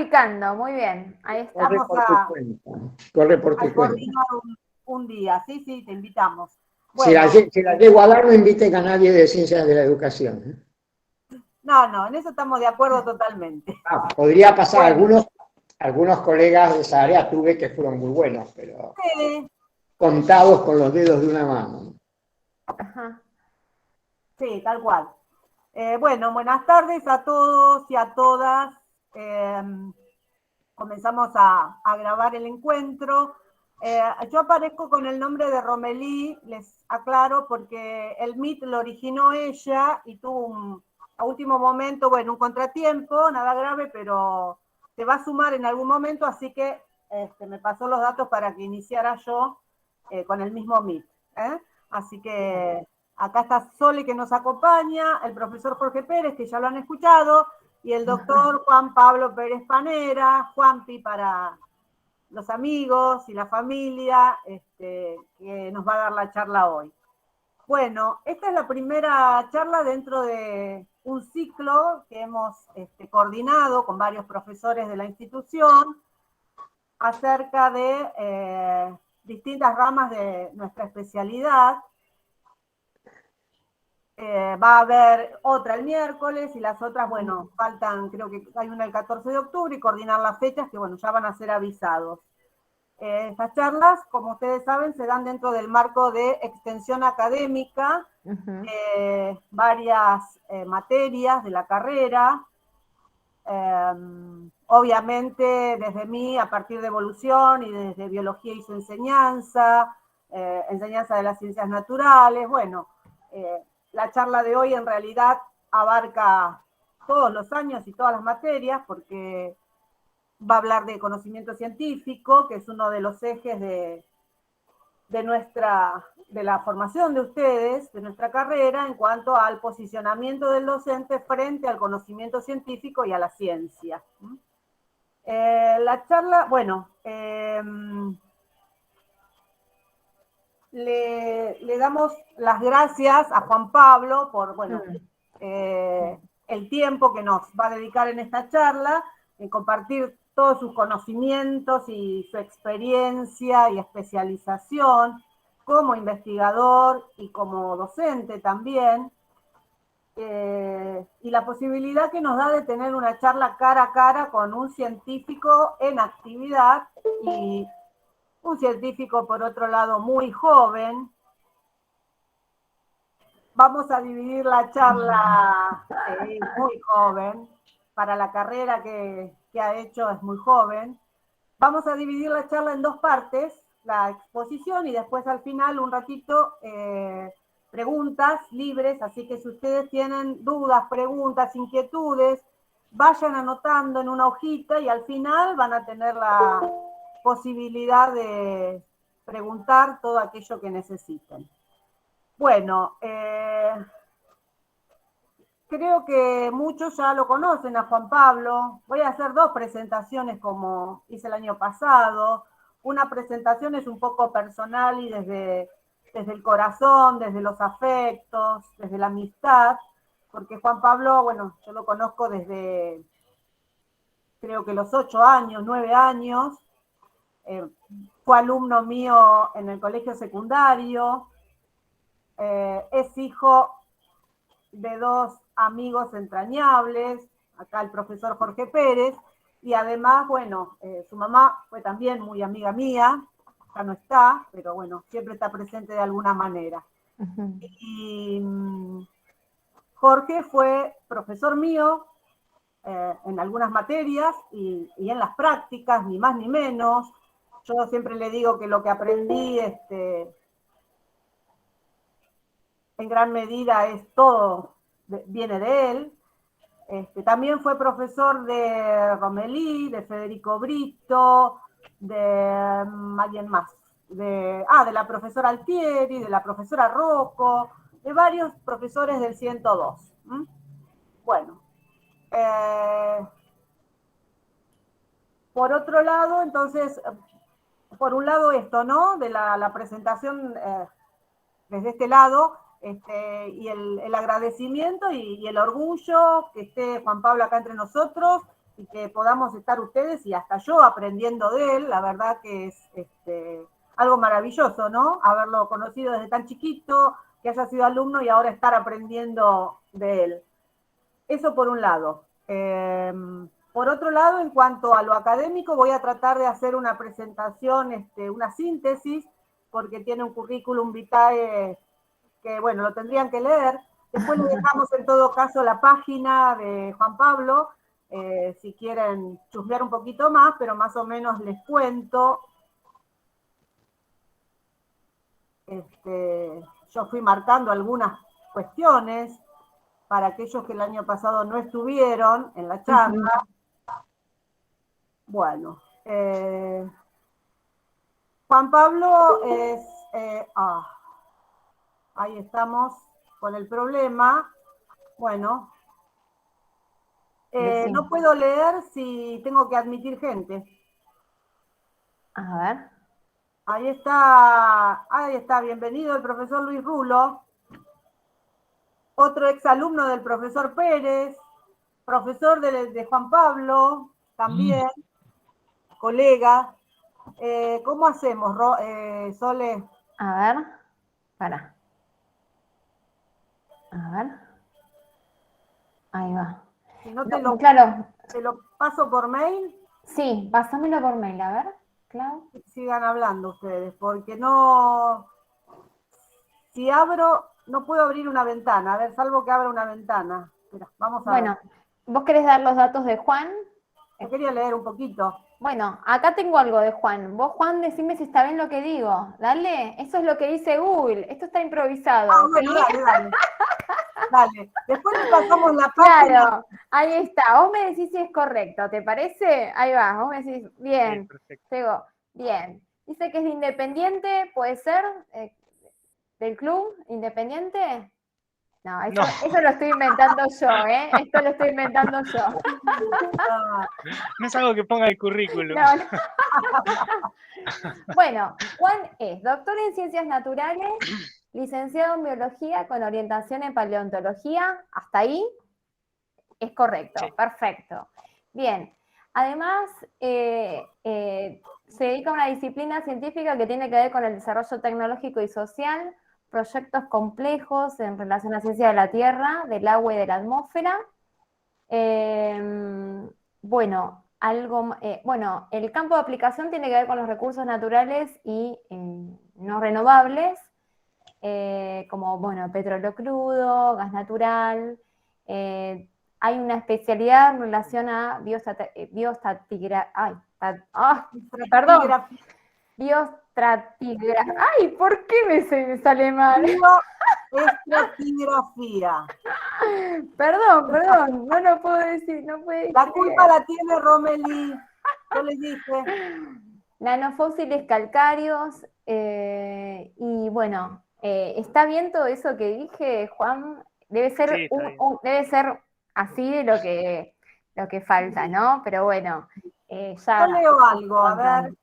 picando, muy bien. Ahí Corre estamos por tu cuenta. Corre por tu a cuenta. coordinar un día. Sí, sí, te invitamos. Si la, Bueno, si la llego a dar, no inviten a nadie de ciencias de la educación. no, en eso estamos de acuerdo totalmente. Podría pasar, Bueno, algunos colegas de esa área tuve que fueron muy buenos, pero sí, contados con los dedos de una mano. Ajá. sí, tal cual. Bueno, buenas tardes a todos y a todas. Comenzamos a grabar el encuentro. Yo aparezco con el nombre de Romelí, les aclaro, porque el Meet lo originó ella y tuvo a último momento, bueno, un contratiempo, nada grave, pero se va a sumar en algún momento, así que me pasó los datos para que iniciara yo con el mismo Meet. Así que acá está Sole que nos acompaña, el profesor Jorge Pérez, que ya lo han escuchado, y el doctor Juan Pablo Pérez Panera, Juanpi para los amigos y la familia, que nos va a dar la charla hoy. Bueno, esta es la primera charla dentro de un ciclo que hemos coordinado con varios profesores de la institución acerca de distintas ramas de nuestra especialidad. Va a haber otra el miércoles y las otras, bueno, faltan, creo que hay una el 14 de octubre y coordinar las fechas que, bueno, ya van a ser avisados. Estas charlas, como ustedes saben, se dan dentro del marco de extensión académica, varias materias de la carrera, obviamente desde mí, a partir de evolución y desde biología y su enseñanza, enseñanza de las ciencias naturales, bueno, la charla de hoy en realidad abarca todos los años y todas las materias, porque va a hablar de conocimiento científico, que es uno de los ejes de la formación de ustedes, de nuestra carrera, en cuanto al posicionamiento del docente frente al conocimiento científico y a la ciencia. La charla, bueno, le damos las gracias a Juan Pablo por, bueno, el tiempo que nos va a dedicar en esta charla, en compartir todos sus conocimientos y su experiencia y especialización como investigador y como docente también, y la posibilidad que nos da de tener una charla cara a cara con un científico en actividad y un científico, por otro lado, muy joven. Vamos a dividir la charla, muy joven, para la carrera que ha hecho es muy joven. Vamos a dividir la charla en dos partes, la exposición y después al final un ratito preguntas libres, así que si ustedes tienen dudas, preguntas, inquietudes, vayan anotando en una hojita y al final van a tener la posibilidad de preguntar todo aquello que necesiten. Bueno, creo que muchos ya lo conocen a Juan Pablo. Voy a hacer dos presentaciones como hice el año pasado. Una presentación es un poco personal y desde el corazón, desde los afectos, desde la amistad, porque Juan Pablo, bueno, yo lo conozco desde creo que los 8 años, 9 años. Fue alumno mío en el colegio secundario. Es hijo de dos amigos entrañables, acá el profesor Jorge Pérez, y además, bueno, su mamá fue también muy amiga mía, ya no está, pero bueno, siempre está presente de alguna manera. Y Jorge fue profesor mío en algunas materias y en las prácticas, ni más ni menos. Yo siempre le digo que lo que aprendí en gran medida es todo, viene de él. También fue profesor de Romelí, de Federico Brito, de alguien más, de la profesora Altieri, de la profesora Rocco, de varios profesores del 102. Bueno, por otro lado, entonces, por un lado esto, ¿no? De la presentación desde este lado, y el agradecimiento y el orgullo que esté Juan Pablo acá entre nosotros, y que podamos estar ustedes y hasta yo aprendiendo de él. La verdad que es algo maravilloso, ¿no? Haberlo conocido desde tan chiquito, que haya sido alumno y ahora estar aprendiendo de él. Eso por un lado. Por otro lado, en cuanto a lo académico, voy a tratar de hacer una presentación, una síntesis, porque tiene un currículum vitae que, bueno, lo tendrían que leer. Después le dejamos en todo caso la página de Juan Pablo, si quieren chusmear un poquito más, pero más o menos les cuento. Yo fui marcando algunas cuestiones para aquellos que el año pasado no estuvieron en la charla. Bueno, Juan Pablo es... ahí estamos con el problema. Bueno, no puedo leer si tengo que admitir gente. A ver. Ahí está, bienvenido el profesor Luis Rulo, otro exalumno del profesor Pérez, profesor de Juan Pablo, también, colega. ¿Cómo hacemos, Sole? A ver. Para. A ver. Ahí va. Si no, No, claro. te lo paso por mail. Sí, pásamelo por mail, a ver, Clau. Sigan hablando ustedes, porque no... Si abro, no puedo abrir una ventana. A ver, salvo que abra una ventana. Mira, vamos a ver. ¿Vos querés dar los datos de Juan? Yo quería leer un poquito. Bueno, acá tengo algo de Juan. Vos, Juan, decime si está bien lo que digo. Dale, eso es lo que dice Google. Esto está improvisado. Bueno, dale. Dale. Después le pasamos la página. Claro, ahí está. Vos me decís si es correcto, ¿te parece? Ahí va, vos me decís, bien. Llego, bien. Dice que es de Independiente, ¿puede ser? ¿Del club Independiente? No, eso lo estoy inventando yo, ¿eh? Esto lo estoy inventando yo. No es algo que ponga el currículum. No. Bueno, Juan es doctor en Ciencias Naturales, licenciado en Biología con orientación en Paleontología. Hasta ahí es correcto, sí. Perfecto. Bien, además se dedica a una disciplina científica que tiene que ver con el desarrollo tecnológico y social, proyectos complejos en relación a la ciencia de la Tierra, del agua y de la atmósfera. Bueno, el campo de aplicación tiene que ver con los recursos naturales y no renovables, como, bueno, petróleo crudo, gas natural. Hay una especialidad en relación a biostratigrafía. ¡Ay! ¿Por qué me sale mal? Bioestratigrafía. Perdón, no lo puedo decir. No puede la culpa la tiene Romelí. Yo les dije. Nanofósiles calcáreos. Y bueno, ¿está bien todo eso que dije, Juan? Debe ser, sí, debe ser así de lo que falta, ¿no? Pero bueno, ya... Yo leo algo, a ver.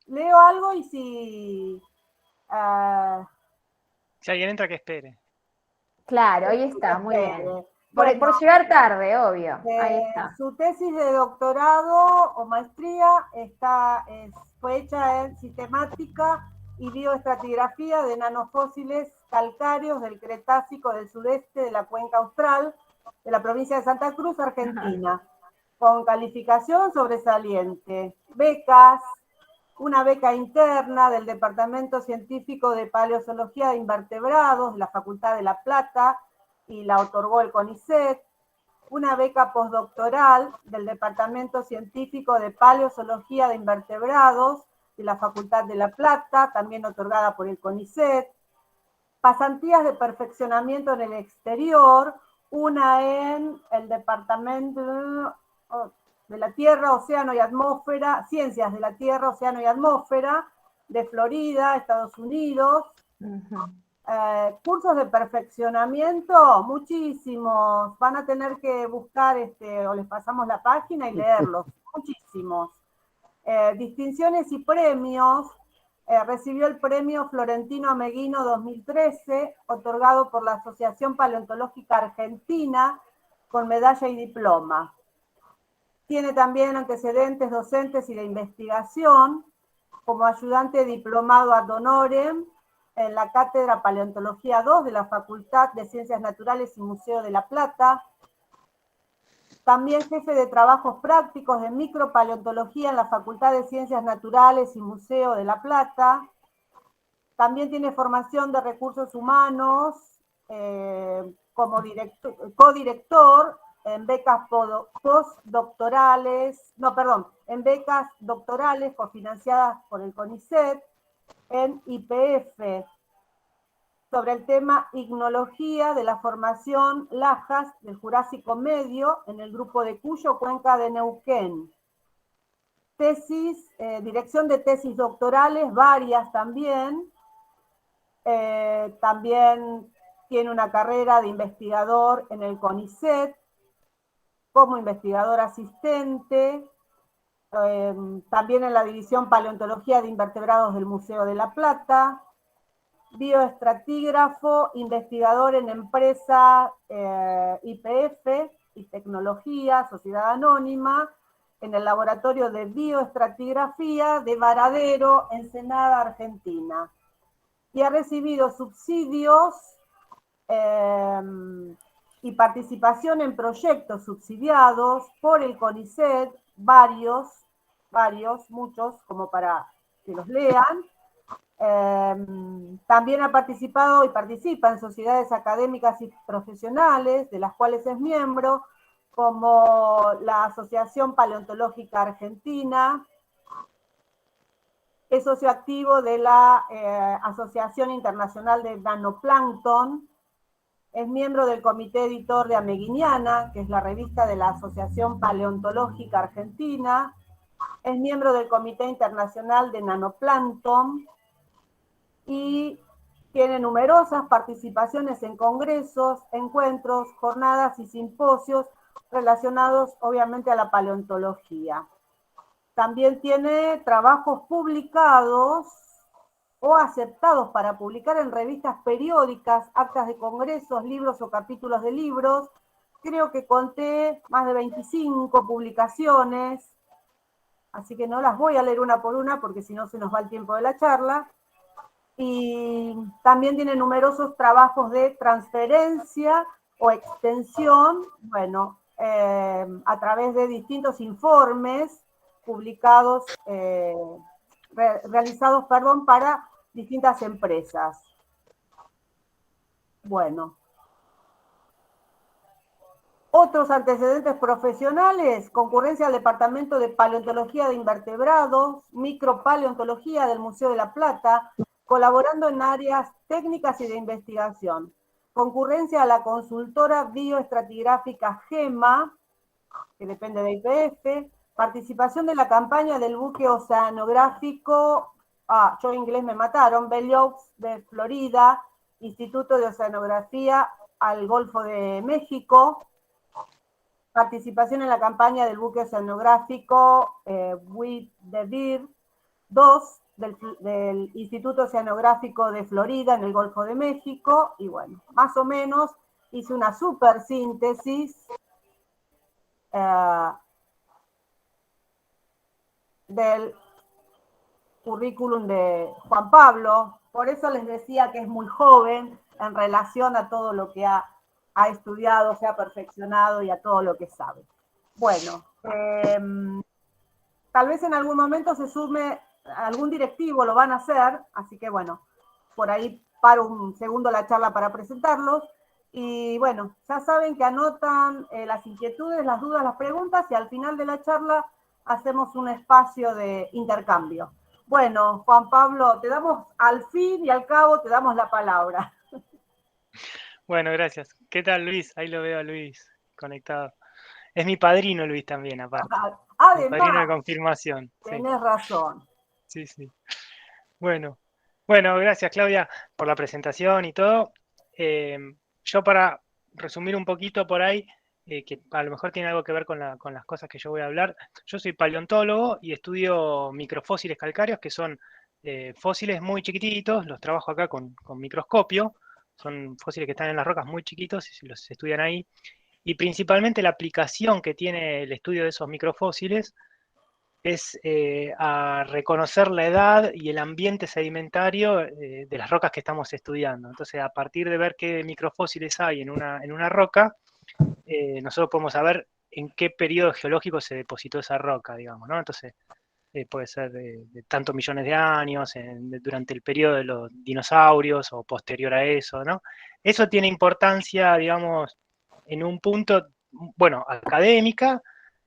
Leo algo y si... Si alguien entra, que espere. Claro, ahí está, muy bien. Por llegar tarde, obvio. Ahí está. Su tesis de doctorado o maestría fue hecha en sistemática y bioestratigrafía de nanofósiles calcáreos del Cretácico del sudeste de la cuenca austral de la provincia de Santa Cruz, Argentina, con calificación sobresaliente. Becas, una beca interna del Departamento Científico de Paleozoología de Invertebrados de la Facultad de La Plata y la otorgó el CONICET, una beca postdoctoral del Departamento Científico de Paleozoología de Invertebrados de la Facultad de La Plata, también otorgada por el CONICET, pasantías de perfeccionamiento en el exterior, una en el Departamento de la Tierra, Océano y Atmósfera, Ciencias de la Tierra, Océano y Atmósfera, de Florida, Estados Unidos. Cursos de perfeccionamiento, muchísimos. Van a tener que buscar, o les pasamos la página y leerlos, muchísimos. Distinciones y premios. Recibió el premio Florentino Ameguino 2013, otorgado por la Asociación Paleontológica Argentina, con medalla y diploma. Tiene también antecedentes docentes y de investigación, como ayudante diplomado ad honorem en la Cátedra Paleontología 2 de la Facultad de Ciencias Naturales y Museo de La Plata. También jefe de trabajos prácticos de micropaleontología en la Facultad de Ciencias Naturales y Museo de La Plata. También tiene formación de recursos humanos como codirector en becas en becas doctorales cofinanciadas por el CONICET, en YPF, sobre el tema Ignología de la Formación Lajas del Jurásico Medio en el grupo de Cuyo, Cuenca de Neuquén. Dirección de tesis doctorales, varias también. También tiene una carrera de investigador en el CONICET, como investigador asistente, también en la División Paleontología de Invertebrados del Museo de La Plata, bioestratígrafo, investigador en empresa YPF y Tecnología, Sociedad Anónima, en el Laboratorio de Bioestratigrafía de Varadero, Ensenada, Argentina. Y ha recibido subsidios y participación en proyectos subsidiados por el CONICET, muchos, como para que los lean. También ha participado y participa en sociedades académicas y profesionales, de las cuales es miembro, como la Asociación Paleontológica Argentina. Es socio activo de la Asociación Internacional de Nanoplancton. Es miembro del comité editor de Ameguiniana, que es la revista de la Asociación Paleontológica Argentina. Es miembro del Comité Internacional de Nanoplancton y tiene numerosas participaciones en congresos, encuentros, jornadas y simposios relacionados obviamente a la paleontología. También tiene trabajos publicados o aceptados para publicar en revistas periódicas, actas de congresos, libros o capítulos de libros. Creo que conté más de 25 publicaciones, así que no las voy a leer una por una porque si no se nos va el tiempo de la charla. Y también tiene numerosos trabajos de transferencia o extensión, bueno, a través de distintos informes publicados, realizados, para distintas empresas. Bueno. Otros antecedentes profesionales: concurrencia al Departamento de Paleontología de Invertebrados, micropaleontología del Museo de La Plata, colaborando en áreas técnicas y de investigación. Concurrencia a la consultora bioestratigráfica GEMA, que depende de YPF. Participación de la campaña del buque oceanográfico, yo en inglés me mataron, Bellows de Florida, Instituto de Oceanografía al Golfo de México. Participación en la campaña del buque oceanográfico With the Beer 2 del Instituto Oceanográfico de Florida en el Golfo de México. Y bueno, más o menos hice una súper síntesis del currículum de Juan Pablo. Por eso les decía que es muy joven en relación a todo lo que ha estudiado, se ha perfeccionado y a todo lo que sabe. Bueno, tal vez en algún momento se sume algún directivo, lo van a hacer, así que bueno, por ahí paro un segundo la charla para presentarlos. Y bueno, ya saben que anotan las inquietudes, las dudas, las preguntas, y al final de la charla hacemos un espacio de intercambio. Bueno, Juan Pablo, te damos al fin y al cabo, te damos la palabra. Bueno, gracias. ¿Qué tal, Luis? Ahí lo veo a Luis conectado. Es mi padrino, Luis, también, aparte. Además, mi padrino de confirmación. Tenés razón. Sí, sí. Bueno, gracias, Claudia, por la presentación y todo. Yo, para resumir un poquito por ahí, que a lo mejor tiene algo que ver con las cosas que yo voy a hablar. Yo soy paleontólogo y estudio microfósiles calcáreos, que son fósiles muy chiquititos. Los trabajo acá con microscopio. Son fósiles que están en las rocas muy chiquitos y los estudian ahí. y principalmente la aplicación que tiene el estudio de esos microfósiles es a reconocer la edad y el ambiente sedimentario de las rocas que estamos estudiando. Entonces, a partir de ver qué microfósiles hay en una roca, nosotros podemos saber en qué periodo geológico se depositó esa roca, digamos, ¿no? Entonces, puede ser de tantos millones de años, durante el periodo de los dinosaurios o posterior a eso, ¿no? Eso tiene importancia, digamos, en un punto, bueno, académica,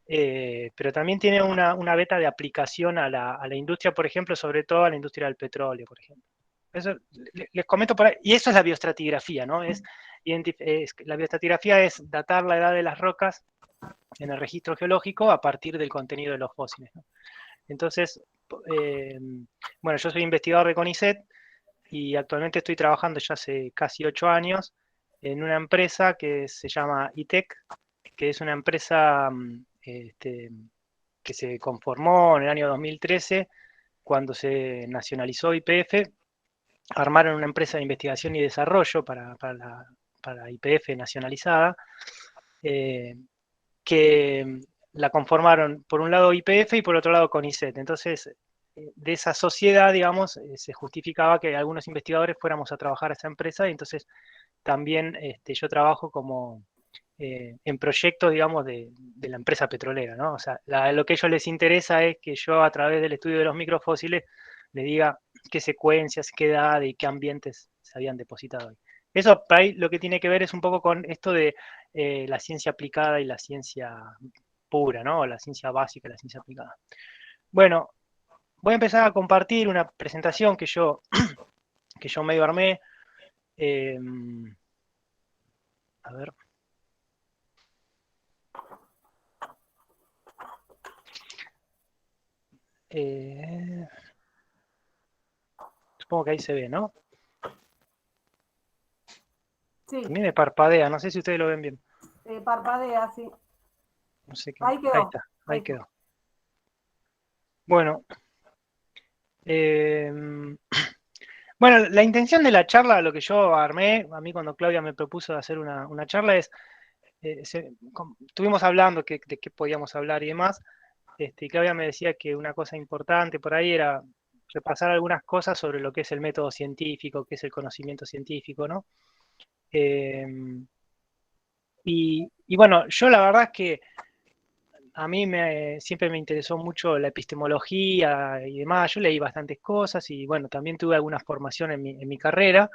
pero también tiene una beta de aplicación a la industria, por ejemplo, sobre todo a la industria del petróleo, por ejemplo. Eso les comento por ahí, y eso es la bioestratigrafía, ¿no? La bioestratigrafía es datar la edad de las rocas en el registro geológico a partir del contenido de los fósiles, ¿no? Entonces, bueno, yo soy investigador de CONICET y actualmente estoy trabajando ya hace casi 8 años en una empresa que se llama ITEC, que es una empresa que se conformó en el año 2013 cuando se nacionalizó YPF. Armaron una empresa de investigación y desarrollo para YPF nacionalizada, que la conformaron por un lado YPF y por otro lado CONICET. Entonces, de esa sociedad, digamos, se justificaba que algunos investigadores fuéramos a trabajar a esa empresa, y entonces también yo trabajo como en proyectos, digamos, de la empresa petrolera, ¿no? O sea, lo que a ellos les interesa es que yo, a través del estudio de los microfósiles, les diga qué secuencias, qué edad y qué ambientes se habían depositado ahí. Eso, para ahí, lo que tiene que ver es un poco con esto de la ciencia aplicada y la ciencia pura, ¿no? La ciencia básica y la ciencia aplicada. Bueno, voy a empezar a compartir una presentación que yo medio armé. A ver. Supongo que ahí se ve, ¿no? Sí. También me parpadea, no sé si ustedes lo ven bien. Parpadea, sí. No sé qué. Ahí quedó. Ahí está, ahí quedó. Bueno. Bueno, la intención de la charla, lo que yo armé, a mí cuando Claudia me propuso hacer una charla es, estuvimos hablando de qué podíamos hablar y demás, y Claudia me decía que una cosa importante por ahí era repasar algunas cosas sobre lo que es el método científico, qué es el conocimiento científico, ¿no? Y bueno, yo la verdad es que a mí siempre me interesó mucho la epistemología y demás. Yo leí bastantes cosas y bueno, también tuve alguna formación en mi carrera,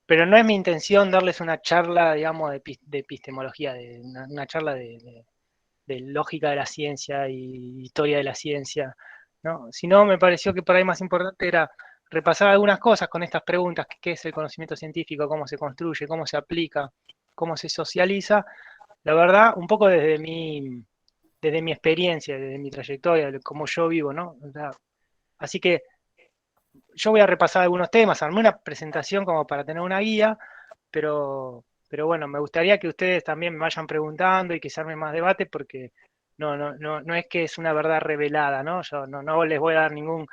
pero no es mi intención darles una charla, digamos, de epistemología, una charla de lógica de la ciencia y historia de la ciencia, ¿no? Sino me pareció que por ahí más importante era repasar algunas cosas con estas preguntas: ¿qué es el conocimiento científico? ¿Cómo se construye? ¿Cómo se aplica? ¿Cómo se socializa? La verdad, un poco desde mi experiencia, desde mi trayectoria, de cómo yo vivo, ¿no? O sea, así que yo voy a repasar algunos temas, armé una presentación como para tener una guía, pero bueno, me gustaría que ustedes también me vayan preguntando y que se arme más debate, porque no es que es una verdad revelada, ¿no? Yo no les voy a dar ningún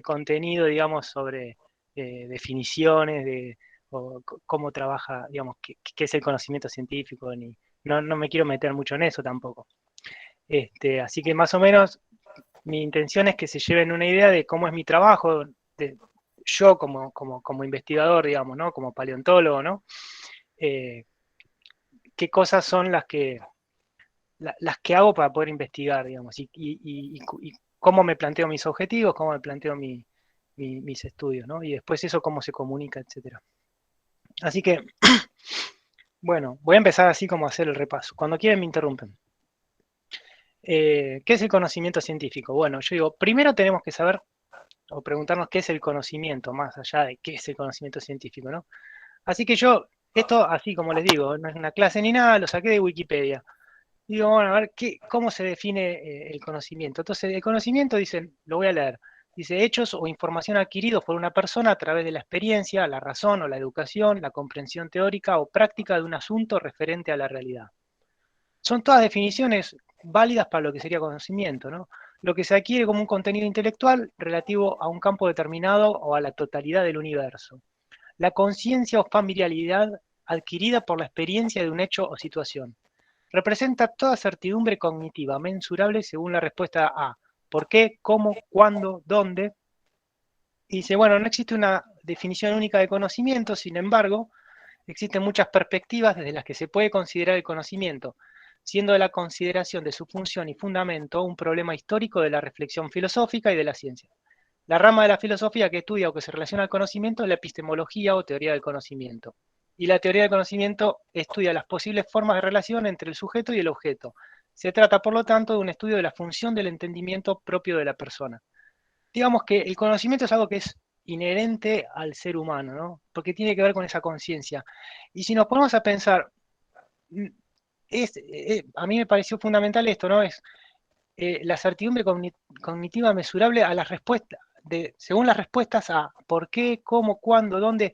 contenido, digamos, sobre definiciones o cómo trabaja, digamos, qué es el conocimiento científico, no me quiero meter mucho en eso tampoco. Así que más o menos mi intención es que se lleven una idea de cómo es mi trabajo, yo como investigador, digamos, ¿no? Como paleontólogo, ¿no? Qué cosas son las que hago para poder investigar, digamos, y cómo me planteo mis objetivos, cómo me planteo mis estudios, ¿no? Y después eso cómo se comunica, etcétera. Así que, bueno, voy a empezar así como a hacer el repaso. Cuando quieran me interrumpen. ¿Qué es el conocimiento científico? Bueno, yo digo, primero tenemos que saber o preguntarnos qué es el conocimiento, más allá de qué es el conocimiento científico, ¿no? Así que yo, esto así como les digo, no es una clase ni nada, lo saqué de Wikipedia. Digo, bueno, a ver, ¿cómo se define el conocimiento? Entonces, el conocimiento, dicen, lo voy a leer, dice: hechos o información adquiridos por una persona a través de la experiencia, la razón o la educación, la comprensión teórica o práctica de un asunto referente a la realidad. Son todas definiciones válidas para lo que sería conocimiento, ¿no? Lo que se adquiere como un contenido intelectual relativo a un campo determinado o a la totalidad del universo. La conciencia o familiaridad adquirida por la experiencia de un hecho o situación. representa toda certidumbre cognitiva mensurable según la respuesta a ¿por qué?, ¿cómo?, ¿cuándo?, ¿dónde? Y dice, bueno, no existe una definición única de conocimiento, sin embargo, existen muchas perspectivas desde las que se puede considerar el conocimiento, siendo la consideración de su función y fundamento un problema histórico de la reflexión filosófica y de la ciencia. La rama de la filosofía que estudia o que se relaciona al conocimiento es la epistemología o teoría del conocimiento. Y la teoría del conocimiento estudia las posibles formas de relación entre el sujeto y el objeto. Se trata, por lo tanto, de un estudio de la función del entendimiento propio de la persona. Digamos que el conocimiento es algo que es inherente al ser humano, ¿no? Porque tiene que ver con esa conciencia. Y si nos ponemos a pensar, a mí me pareció fundamental esto, ¿no? Es la certidumbre cognitiva mesurable a las respuestas, según las respuestas a por qué, cómo, cuándo, dónde.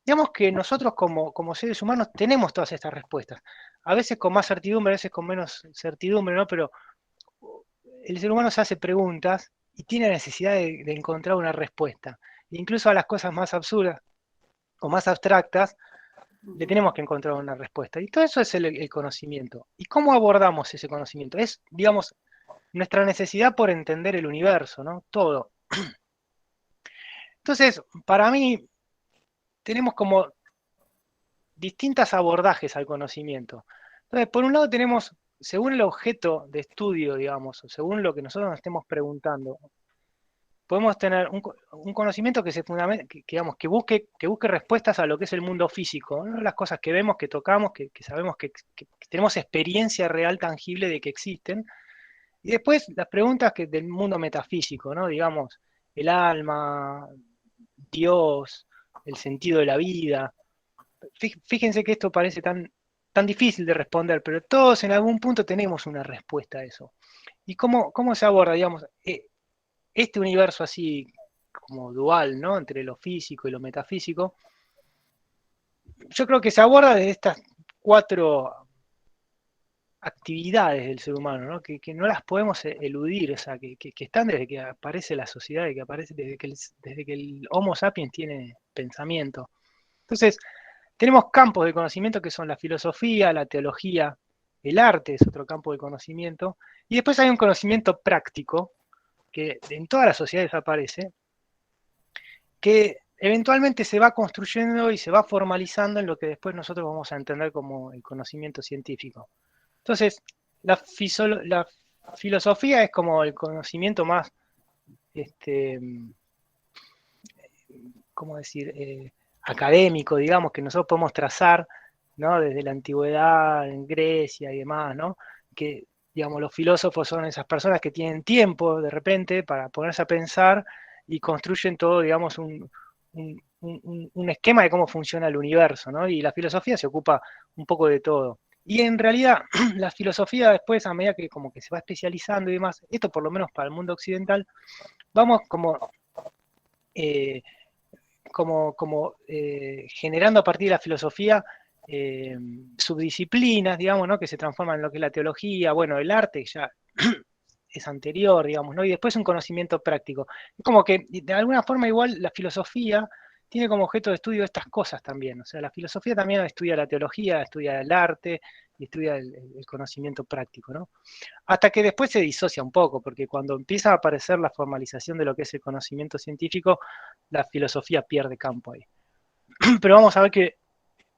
Digamos que nosotros como seres humanos tenemos todas estas respuestas. A veces con más certidumbre, a veces con menos certidumbre, ¿no? Pero el ser humano se hace preguntas y tiene necesidad de encontrar una respuesta. Incluso a las cosas más absurdas o más abstractas, le tenemos que encontrar una respuesta. Y todo eso es el conocimiento. ¿Y cómo abordamos ese conocimiento? Es, digamos, nuestra necesidad por entender el universo, ¿no? Todo. Entonces, para mí, tenemos como distintos abordajes al conocimiento. Entonces, por un lado tenemos, según el objeto de estudio, digamos, o según lo que nosotros nos estemos preguntando, podemos tener un conocimiento que se fundamente, digamos, que busque respuestas a lo que es el mundo físico, ¿no? Las cosas que vemos, que tocamos, que sabemos que tenemos experiencia real, tangible de que existen. Y después las preguntas del mundo metafísico, ¿no? Digamos, el alma, Dios, el sentido de la vida. Fíjense que esto parece tan difícil de responder, pero todos en algún punto tenemos una respuesta a eso. ¿Y cómo se aborda, digamos, este universo así como dual, ¿no? Entre lo físico y lo metafísico? Yo creo que se aborda desde estas 4 actividades del ser humano, ¿no? Que no las podemos eludir, o sea, que están desde que aparece la sociedad, desde que el Homo sapiens tiene pensamiento. Entonces, tenemos campos de conocimiento que son la filosofía, la teología, el arte es otro campo de conocimiento, y después hay un conocimiento práctico, que en todas las sociedades aparece, que eventualmente se va construyendo y se va formalizando en lo que después nosotros vamos a entender como el conocimiento científico. Entonces, la filosofía es como el conocimiento más, ¿cómo decir?, académico, digamos, que nosotros podemos trazar, ¿no? Desde la antigüedad, en Grecia y demás, ¿no? Que, digamos, los filósofos son esas personas que tienen tiempo, de repente, para ponerse a pensar y construyen todo, digamos, un esquema de cómo funciona el universo, ¿no? Y la filosofía se ocupa un poco de todo. Y en realidad, la filosofía después, a medida que como que se va especializando y demás, esto por lo menos para el mundo occidental, vamos generando a partir de la filosofía subdisciplinas, digamos, ¿no? Que se transforman en lo que es la teología, bueno, el arte ya es anterior, digamos, ¿no? Y después un conocimiento práctico. Es como que de alguna forma igual la filosofía tiene como objeto de estudio estas cosas también. O sea, la filosofía también estudia la teología, estudia el arte y estudia el conocimiento práctico, ¿no? Hasta que después se disocia un poco, porque cuando empieza a aparecer la formalización de lo que es el conocimiento científico, la filosofía pierde campo ahí. Pero vamos a ver que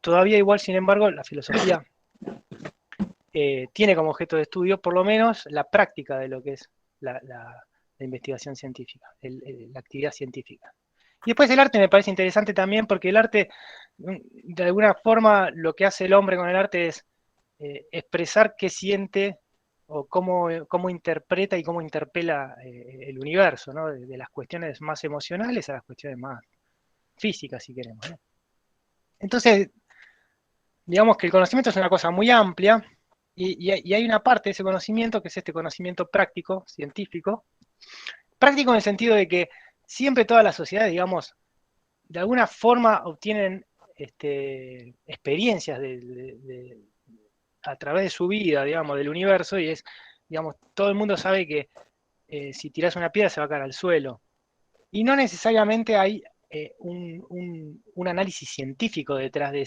todavía igual, sin embargo, la filosofía tiene como objeto de estudio por lo menos la práctica de lo que es la investigación científica, la actividad científica. Y después el arte me parece interesante también porque el arte, de alguna forma, lo que hace el hombre con el arte es expresar qué siente o cómo interpreta y cómo interpela el universo, ¿no? De las cuestiones más emocionales a las cuestiones más físicas, si queremos, ¿no? Entonces, digamos que el conocimiento es una cosa muy amplia y hay una parte de ese conocimiento que es este conocimiento práctico, científico. Práctico en el sentido de que siempre todas las sociedades, digamos, de alguna forma obtienen experiencias a través de su vida, digamos, del universo, y es, digamos, todo el mundo sabe que si tiras una piedra se va a caer al suelo. Y no necesariamente hay un análisis científico detrás de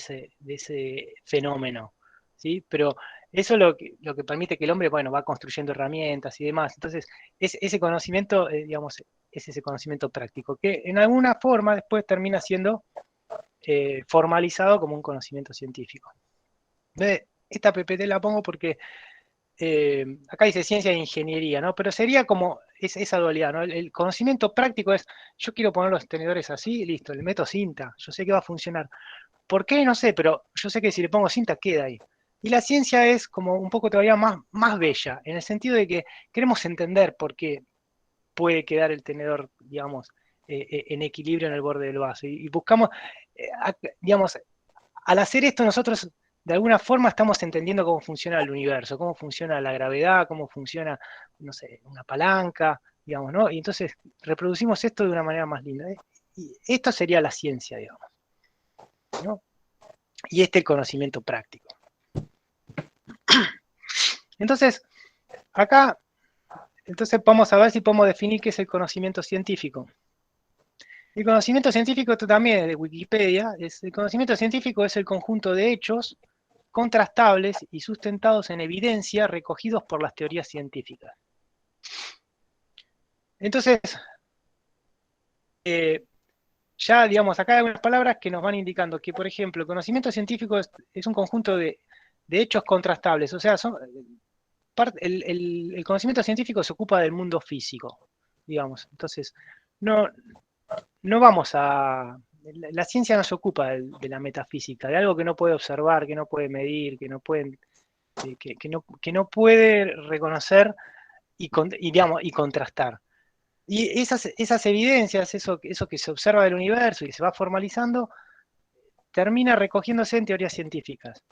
ese fenómeno, ¿sí? Pero eso es lo que permite que el hombre, bueno, va construyendo herramientas y demás. Entonces, ese conocimiento, digamos, es ese conocimiento práctico, que en alguna forma después termina siendo formalizado como un conocimiento científico. Esta PPT la pongo porque acá dice ciencia e ingeniería, ¿no? Pero sería como esa dualidad, ¿no? El conocimiento práctico es, yo quiero poner los tenedores así, listo, le meto cinta, yo sé que va a funcionar. ¿Por qué? No sé, pero yo sé que si le pongo cinta queda ahí. Y la ciencia es como un poco todavía más bella, en el sentido de que queremos entender por qué puede quedar el tenedor, digamos, en equilibrio en el borde del vaso. Y buscamos, digamos, al hacer esto nosotros de alguna forma estamos entendiendo cómo funciona el universo, cómo funciona la gravedad, cómo funciona, no sé, una palanca, digamos, ¿no? Y entonces reproducimos esto de una manera más linda. Y esto sería la ciencia, digamos, ¿no? Y el conocimiento práctico. Entonces, acá, vamos a ver si podemos definir qué es el conocimiento científico. El conocimiento científico, esto también es de Wikipedia, el conocimiento científico es el conjunto de hechos contrastables y sustentados en evidencia recogidos por las teorías científicas. Entonces, ya digamos, acá hay algunas palabras que nos van indicando que, por ejemplo, el conocimiento científico es un conjunto de hechos contrastables, o sea, el conocimiento científico se ocupa del mundo físico, digamos. Entonces, no vamos a... La ciencia no se ocupa de la metafísica, de algo que no puede observar, que no puede medir, que no puede reconocer digamos, y contrastar. Y esas evidencias, eso que se observa del universo y que se va formalizando, termina recogiéndose en teorías científicas.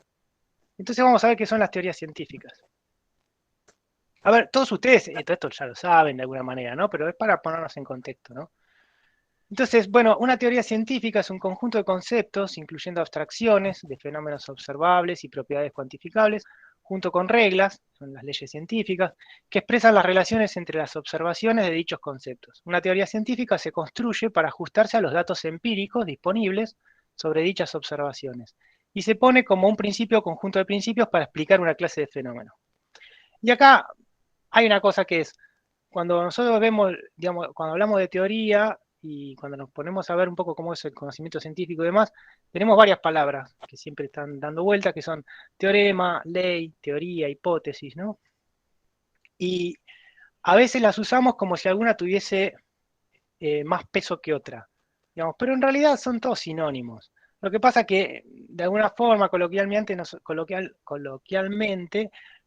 Entonces vamos a ver qué son las teorías científicas. A ver, todos ustedes, todo esto ya lo saben de alguna manera, ¿no? Pero es para ponernos en contexto, ¿no? Entonces, bueno, una teoría científica es un conjunto de conceptos, incluyendo abstracciones de fenómenos observables y propiedades cuantificables, junto con reglas, son las leyes científicas, que expresan las relaciones entre las observaciones de dichos conceptos. Una teoría científica se construye para ajustarse a los datos empíricos disponibles sobre dichas observaciones, y se pone como un principio o conjunto de principios para explicar una clase de fenómeno. Y acá hay una cosa que es, cuando nosotros vemos, digamos, cuando hablamos de teoría y cuando nos ponemos a ver un poco cómo es el conocimiento científico y demás, tenemos varias palabras que siempre están dando vuelta, que son teorema, ley, teoría, hipótesis, ¿no? Y a veces las usamos como si alguna tuviese más peso que otra, digamos, pero en realidad son todos sinónimos. Lo que pasa que, de alguna forma, coloquialmente,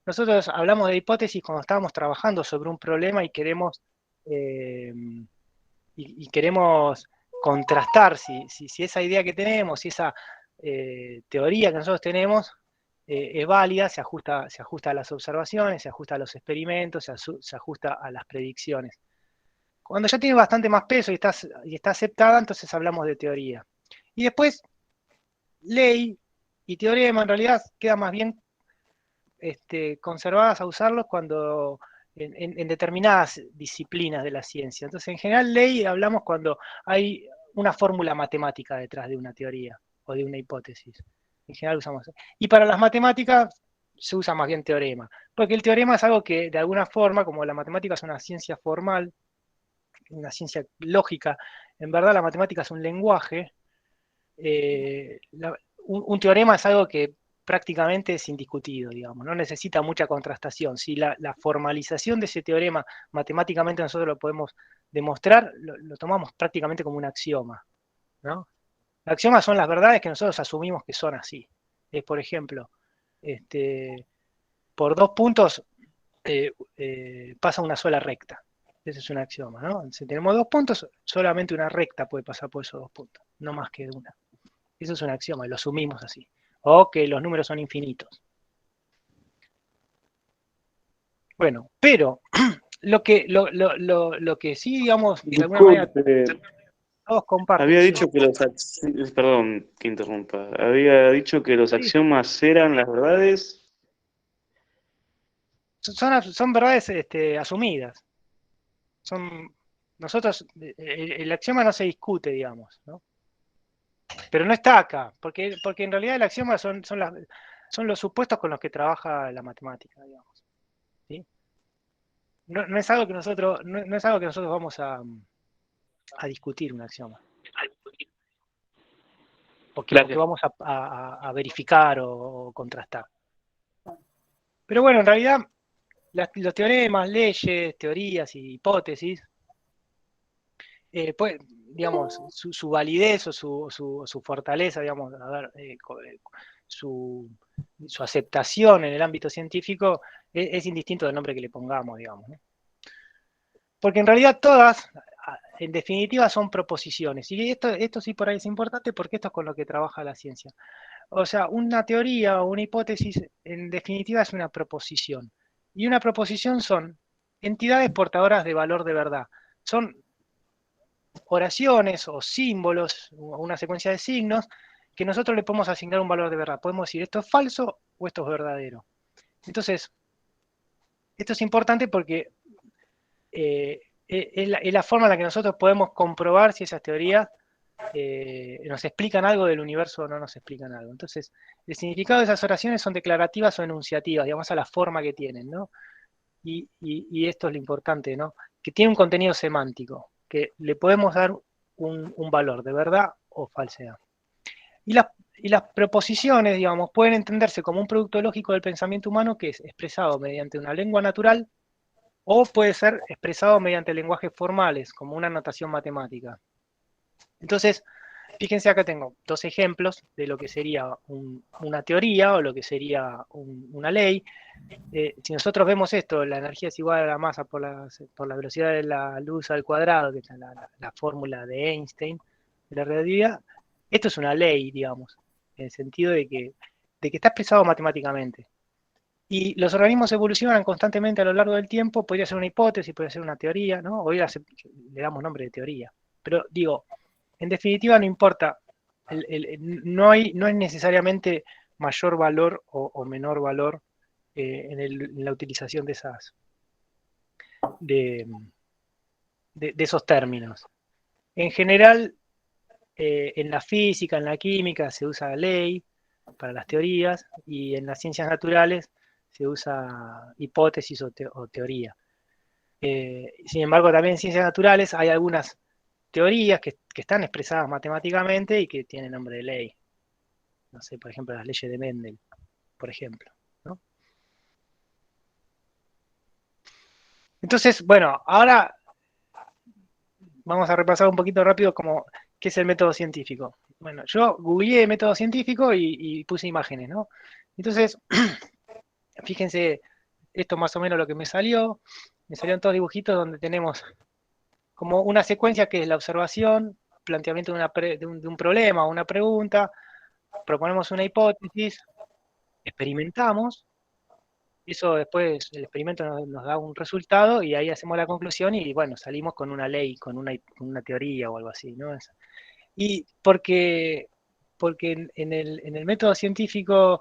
nosotros hablamos de hipótesis cuando estábamos trabajando sobre un problema y queremos, queremos contrastar si esa idea que tenemos, si esa teoría que nosotros tenemos es válida, se ajusta a las observaciones, se ajusta a los experimentos, se ajusta a las predicciones. Cuando ya tiene bastante más peso y está aceptada, entonces hablamos de teoría. Y después, ley y teorema en realidad quedan más bien conservadas a usarlos cuando en determinadas disciplinas de la ciencia. Entonces, en general, ley hablamos cuando hay una fórmula matemática detrás de una teoría o de una hipótesis. En general usamos eso. Y para las matemáticas se usa más bien teorema, porque el teorema es algo que de alguna forma, como la matemática es una ciencia formal, una ciencia lógica, en verdad la matemática es un lenguaje, un teorema es algo que prácticamente es indiscutido, digamos, no necesita mucha contrastación. Si la formalización de ese teorema matemáticamente nosotros lo podemos demostrar, lo tomamos prácticamente como un axioma, ¿no? Los axiomas son las verdades que nosotros asumimos que son así. Por ejemplo, por 2 puntos pasa una sola recta. Ese es un axioma, ¿no? Si tenemos 2 puntos, solamente una recta puede pasar por esos 2 puntos, no más que una. Eso es un axioma y lo asumimos así. O que los números son infinitos. Bueno, pero lo que sí, digamos, de alguna manera todos comparten. Había dicho que perdón que interrumpa. Había dicho que los axiomas eran las verdades. Son verdades asumidas. Nosotros, el axioma no se discute, digamos, ¿no? Pero no está acá, porque en realidad el axioma son las... son los supuestos con los que trabaja la matemática, digamos. ¿Sí? No es algo que nosotros, no es algo que nosotros vamos a discutir un axioma. Porque vamos a verificar o contrastar. Pero bueno, en realidad, los teoremas, leyes, teorías y hipótesis, pues, digamos, su validez o su fortaleza, digamos, a ver, su aceptación en el ámbito científico es indistinto del nombre que le pongamos, digamos, ¿no? Porque en realidad todas, en definitiva, son proposiciones. Y esto sí por ahí es importante porque esto es con lo que trabaja la ciencia. O sea, una teoría o una hipótesis, en definitiva, es una proposición. Y una proposición son entidades portadoras de valor de verdad. Son oraciones o símbolos, o una secuencia de signos, que nosotros le podemos asignar un valor de verdad. Podemos decir, esto es falso o esto es verdadero. Entonces, esto es importante porque es la forma en la que nosotros podemos comprobar si esas teorías nos explican algo del universo o no nos explican algo. Entonces, el significado de esas oraciones son declarativas o enunciativas, digamos, a la forma que tienen, ¿no? Y esto es lo importante, ¿no? Que tiene un contenido semántico, que le podemos dar un valor de verdad o falsedad. Y las proposiciones, digamos, pueden entenderse como un producto lógico del pensamiento humano que es expresado mediante una lengua natural o puede ser expresado mediante lenguajes formales, como una notación matemática. Entonces, fíjense acá tengo dos ejemplos de lo que sería una teoría o lo que sería una ley. Si nosotros vemos esto, la energía es igual a la masa por la velocidad de la luz al cuadrado, que es la fórmula de Einstein de la relatividad, esto es una ley, digamos, en el sentido de que está expresado matemáticamente. Y los organismos evolucionan constantemente a lo largo del tiempo, podría ser una hipótesis, podría ser una teoría, ¿no? Hoy le damos nombre de teoría. Pero digo, en definitiva no importa, no es necesariamente mayor valor o menor valor en la utilización de esos términos. En general, en la física, en la química se usa la ley para las teorías y en las ciencias naturales se usa hipótesis o teoría. Sin embargo, también en ciencias naturales hay algunas teorías que están expresadas matemáticamente y que tienen nombre de ley. No sé, por ejemplo, las leyes de Mendel, por ejemplo, ¿no? Entonces, bueno, ahora vamos a repasar un poquito rápido qué es el método científico. Bueno, yo googleé método científico y puse imágenes, ¿no? Entonces, fíjense, esto más o menos lo que me salieron todos dibujitos donde tenemos como una secuencia que es la observación, planteamiento de un problema o una pregunta, proponemos una hipótesis, experimentamos, eso después el experimento nos da un resultado y ahí hacemos la conclusión y bueno, salimos con una ley, con una teoría o algo así, ¿no? Y porque en el método científico,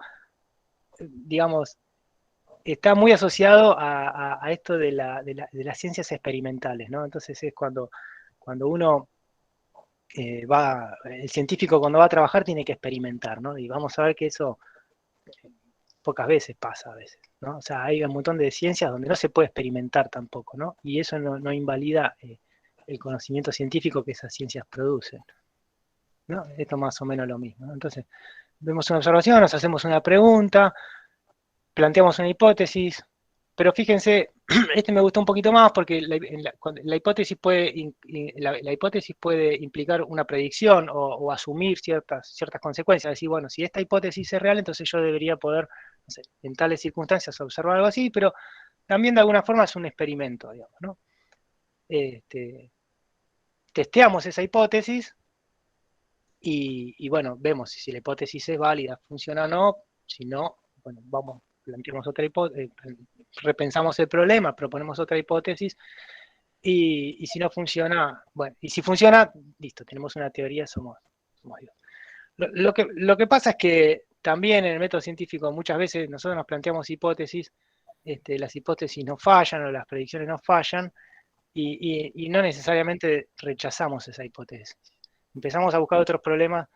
digamos, está muy asociado a esto de las ciencias experimentales, ¿no? Entonces es cuando uno el científico cuando va a trabajar tiene que experimentar, ¿no? Y vamos a ver que eso pocas veces pasa a veces, ¿no? O sea, hay un montón de ciencias donde no se puede experimentar tampoco, ¿no? Y eso no invalida el conocimiento científico que esas ciencias producen, ¿no? Esto más o menos lo mismo, ¿no? Entonces, vemos una observación, nos hacemos una pregunta, planteamos una hipótesis, pero fíjense, me gustó un poquito más porque la hipótesis puede implicar una predicción o asumir ciertas consecuencias. Decir, bueno, si esta hipótesis es real, entonces yo debería poder, no sé, en tales circunstancias observar algo así, pero también de alguna forma es un experimento, digamos, ¿no? Testeamos esa hipótesis y bueno, vemos si la hipótesis es válida, funciona o no. Si no, bueno, planteamos otra hipótesis, repensamos el problema, proponemos otra hipótesis y si no funciona, bueno, y si funciona, listo, tenemos una teoría, somos Dios. Lo que pasa es que también en el método científico muchas veces nosotros nos planteamos hipótesis, las hipótesis no fallan o las predicciones no fallan y no necesariamente rechazamos esa hipótesis. Empezamos a buscar otros problemas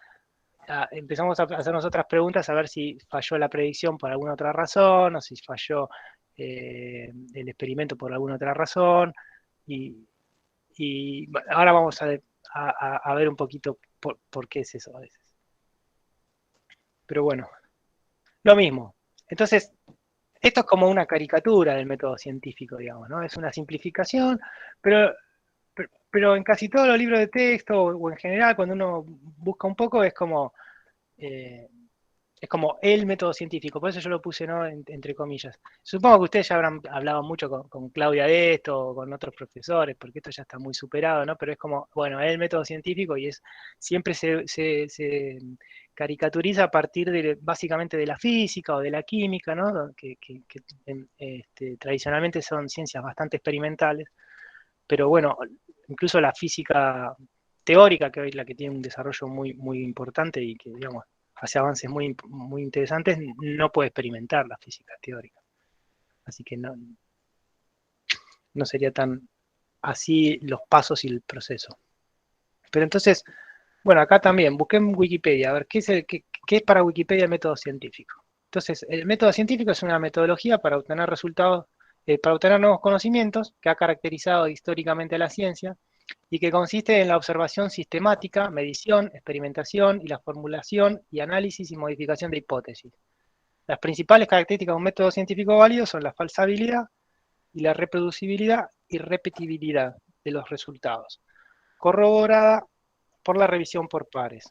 empezamos a hacernos otras preguntas, a ver si falló la predicción por alguna otra razón, o si falló el experimento por alguna otra razón, y bueno, ahora vamos a ver un poquito por qué es eso a veces. Pero bueno, lo mismo. Entonces, esto es como una caricatura del método científico, digamos, ¿no? Es una simplificación, pero en casi todos los libros de texto, o en general, cuando uno busca un poco, es como el método científico, por eso yo lo puse, ¿no?, entre comillas. Supongo que ustedes ya habrán hablado mucho con Claudia de esto, o con otros profesores, porque esto ya está muy superado, ¿no? Pero es como, bueno, el método científico, y siempre se caricaturiza a partir básicamente de la física o de la química, ¿no?, que tradicionalmente son ciencias bastante experimentales, pero bueno, incluso la física teórica, que hoy es la que tiene un desarrollo muy, muy importante y que, digamos, hace avances muy, muy interesantes, no puede experimentar la física teórica. Así que no sería tan así los pasos y el proceso. Pero entonces, bueno, acá también, busqué en Wikipedia, a ver, ¿qué es para Wikipedia el método científico? Entonces, el método científico es una metodología para obtener resultados, para obtener nuevos conocimientos que ha caracterizado históricamente la ciencia y que consiste en la observación sistemática, medición, experimentación y la formulación y análisis y modificación de hipótesis. Las principales características de un método científico válido son la falsabilidad y la reproducibilidad y repetibilidad de los resultados, corroborada por la revisión por pares.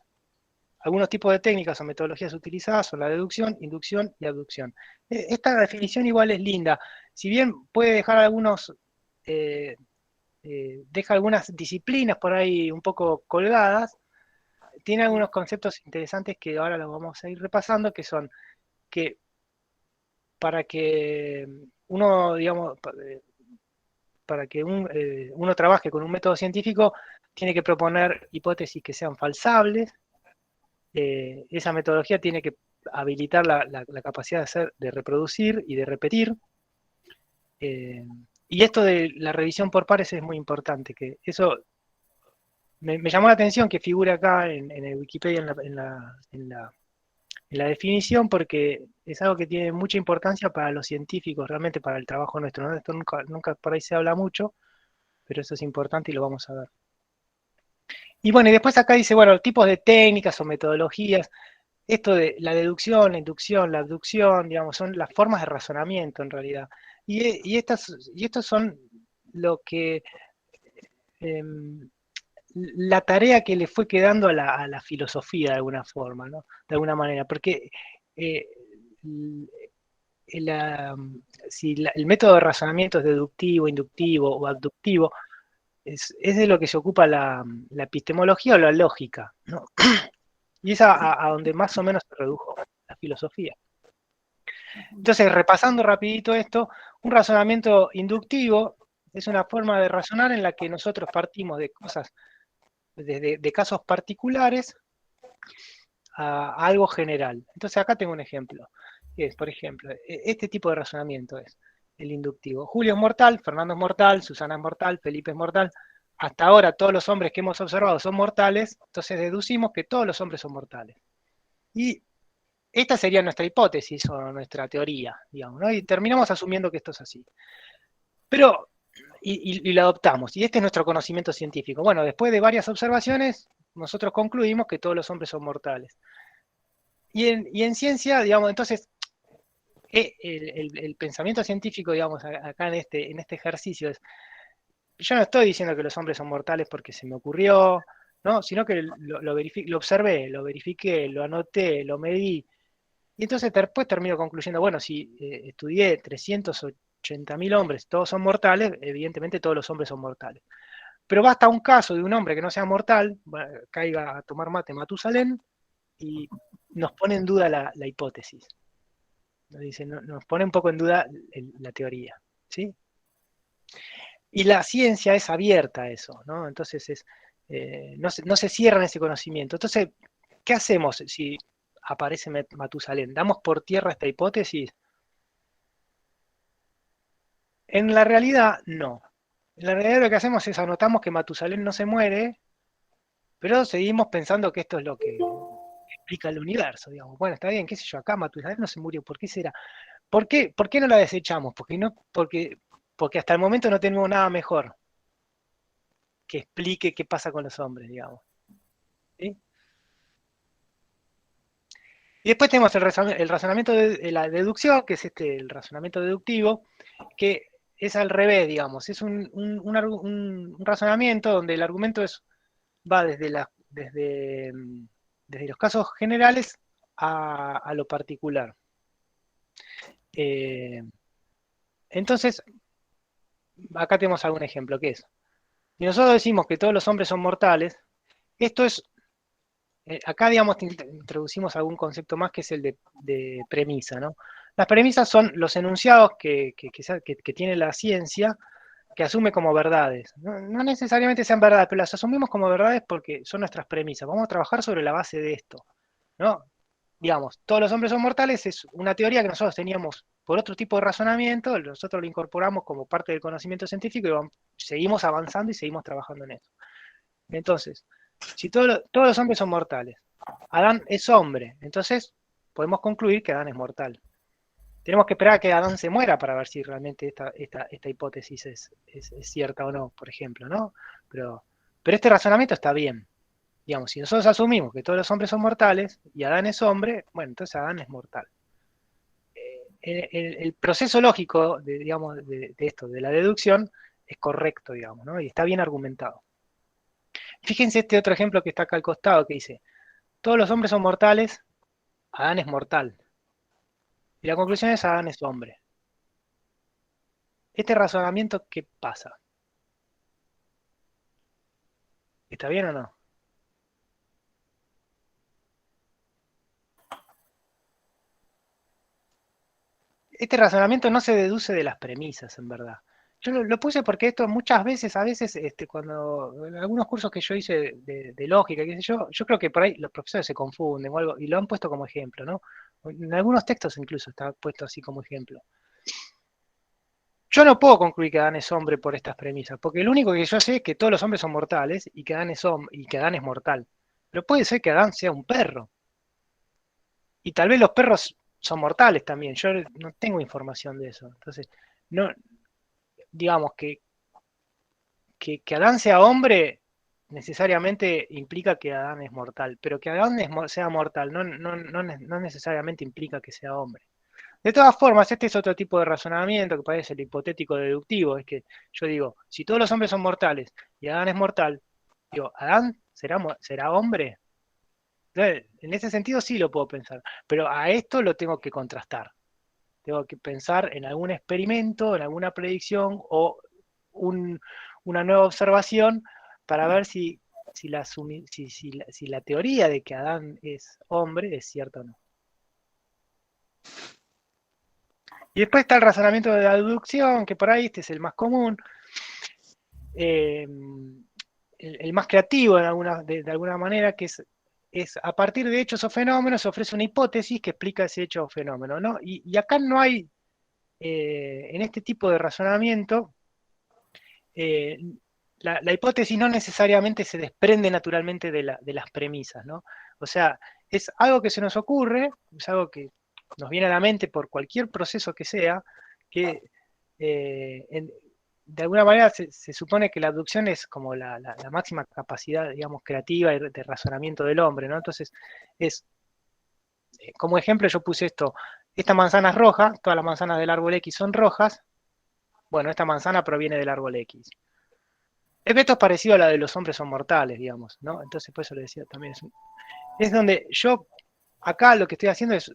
Algunos tipos de técnicas o metodologías utilizadas son la deducción, inducción y abducción. Esta definición igual es linda, si bien puede dejar deja algunas disciplinas por ahí un poco colgadas, tiene algunos conceptos interesantes que ahora los vamos a ir repasando, que son que para que uno, digamos, para que uno trabaje con un método científico, tiene que proponer hipótesis que sean falsables. Esa metodología tiene que habilitar la capacidad de reproducir y de repetir. Y esto de la revisión por pares es muy importante, que eso me llamó la atención que figure acá en el Wikipedia en la definición, porque es algo que tiene mucha importancia para los científicos, realmente para el trabajo nuestro, ¿no? Esto nunca por ahí se habla mucho, pero eso es importante y lo vamos a ver. Y bueno, y después acá dice, bueno, tipos de técnicas o metodologías. Esto de la deducción, la inducción, la abducción, digamos, son las formas de razonamiento en realidad. Y estos son lo que la tarea que le fue quedando a la filosofía de alguna forma, ¿no? De alguna manera, porque si el método de razonamiento es deductivo, inductivo o abductivo, es de lo que se ocupa la epistemología o la lógica, ¿no? Y es a donde más o menos se redujo la filosofía. Entonces, repasando rapidito esto, un razonamiento inductivo es una forma de razonar en la que nosotros partimos de cosas, de casos particulares a algo general. Entonces, acá tengo un ejemplo. Por ejemplo, este tipo de razonamiento es el inductivo. Julio es mortal, Fernando es mortal, Susana es mortal, Felipe es mortal. Hasta ahora todos los hombres que hemos observado son mortales, entonces deducimos que todos los hombres son mortales. Y esta sería nuestra hipótesis o nuestra teoría, digamos, ¿no? Y terminamos asumiendo que esto es así. Pero, y lo adoptamos, y este es nuestro conocimiento científico. Bueno, después de varias observaciones, nosotros concluimos que todos los hombres son mortales. Y en ciencia, digamos, entonces, el pensamiento científico, digamos, acá en este ejercicio es, yo no estoy diciendo que los hombres son mortales porque se me ocurrió, ¿no? Sino que lo observé, lo verifiqué, lo anoté, lo medí. Y entonces después termino concluyendo, bueno, si estudié 380.000 hombres, todos son mortales, evidentemente todos los hombres son mortales. Pero basta un caso de un hombre que no sea mortal, caiga a tomar mate Matusalén, y nos pone en duda la hipótesis. Nos pone un poco en duda la teoría, ¿sí? Y la ciencia es abierta a eso, ¿no? Entonces no se cierra en ese conocimiento. Entonces, ¿qué hacemos si aparece Matusalén? ¿Damos por tierra esta hipótesis? En la realidad, no. En la realidad lo que hacemos es anotamos que Matusalén no se muere, pero seguimos pensando que esto es lo que explica el universo, digamos. Bueno, está bien, qué sé yo, acá Matusalén no se murió, ¿por qué será? ¿Por qué no la desechamos? Porque hasta el momento no tenemos nada mejor que explique qué pasa con los hombres, digamos. ¿Sí? Y después tenemos el razonamiento de la deducción, que es el razonamiento deductivo, que es al revés, digamos. Es un razonamiento donde el argumento va desde los casos generales a lo particular. Entonces, acá tenemos algún ejemplo, que es, si nosotros decimos que todos los hombres son mortales, esto es, acá digamos introducimos algún concepto más que es el de premisa, ¿no? Las premisas son los enunciados que tiene la ciencia, que asume como verdades. No necesariamente sean verdades, pero las asumimos como verdades porque son nuestras premisas. Vamos a trabajar sobre la base de esto, ¿no? Digamos, todos los hombres son mortales es una teoría que nosotros teníamos por otro tipo de razonamiento, nosotros lo incorporamos como parte del conocimiento científico y seguimos avanzando y seguimos trabajando en eso. Entonces, si todos los hombres son mortales, Adán es hombre, entonces podemos concluir que Adán es mortal. Tenemos que esperar a que Adán se muera para ver si realmente esta hipótesis es cierta o no, por ejemplo, ¿no? Pero este razonamiento está bien. Digamos, si nosotros asumimos que todos los hombres son mortales y Adán es hombre, bueno, entonces Adán es mortal. El proceso lógico digamos, de esto, de la deducción, es correcto, digamos, ¿no? Y está bien argumentado. Fíjense este otro ejemplo que está acá al costado, que dice, todos los hombres son mortales, Adán es mortal. Y la conclusión es, Adán es hombre. Este razonamiento, ¿qué pasa? ¿Está bien o no? Este razonamiento no se deduce de las premisas, en verdad. Yo lo puse porque esto muchas veces, cuando en algunos cursos que yo hice de lógica, qué sé yo creo que por ahí los profesores se confunden o algo, y lo han puesto como ejemplo, ¿no? En algunos textos incluso está puesto así como ejemplo. Yo no puedo concluir que Adán es hombre por estas premisas, porque lo único que yo sé es que todos los hombres son mortales y que Adán es mortal. Pero puede ser que Adán sea un perro. Y tal vez los perros son mortales también. Yo no tengo información de eso. Entonces, no, digamos que Adán sea hombre necesariamente implica que Adán es mortal, pero que Adán sea mortal no necesariamente implica que sea hombre. De todas formas, este es otro tipo de razonamiento que parece el hipotético deductivo, es que yo digo, si todos los hombres son mortales y Adán es mortal, digo, ¿Adán será hombre? Entonces, en ese sentido sí lo puedo pensar, pero a esto lo tengo que contrastar. Tengo que pensar en algún experimento, en alguna predicción o una nueva observación para ver si la teoría de que Adán es hombre es cierta o no. Y después está el razonamiento de la deducción, que por ahí este es el más común, el más creativo de alguna manera, que es a partir de hechos o fenómenos se ofrece una hipótesis que explica ese hecho o fenómeno, ¿no? Y acá no hay, en este tipo de razonamiento, la hipótesis no necesariamente se desprende naturalmente de las premisas, ¿no? O sea, es algo que se nos ocurre, es algo que nos viene a la mente por cualquier proceso que sea, que de alguna manera se supone que la abducción es como la máxima capacidad, digamos, creativa y de razonamiento del hombre, ¿no? Entonces, como ejemplo yo puse esto, esta manzana es roja, todas las manzanas del árbol X son rojas, bueno, esta manzana proviene del árbol X. Esto es parecido a la de los hombres son mortales, digamos, ¿no? Entonces, por eso le decía también, es donde yo, acá lo que estoy haciendo es,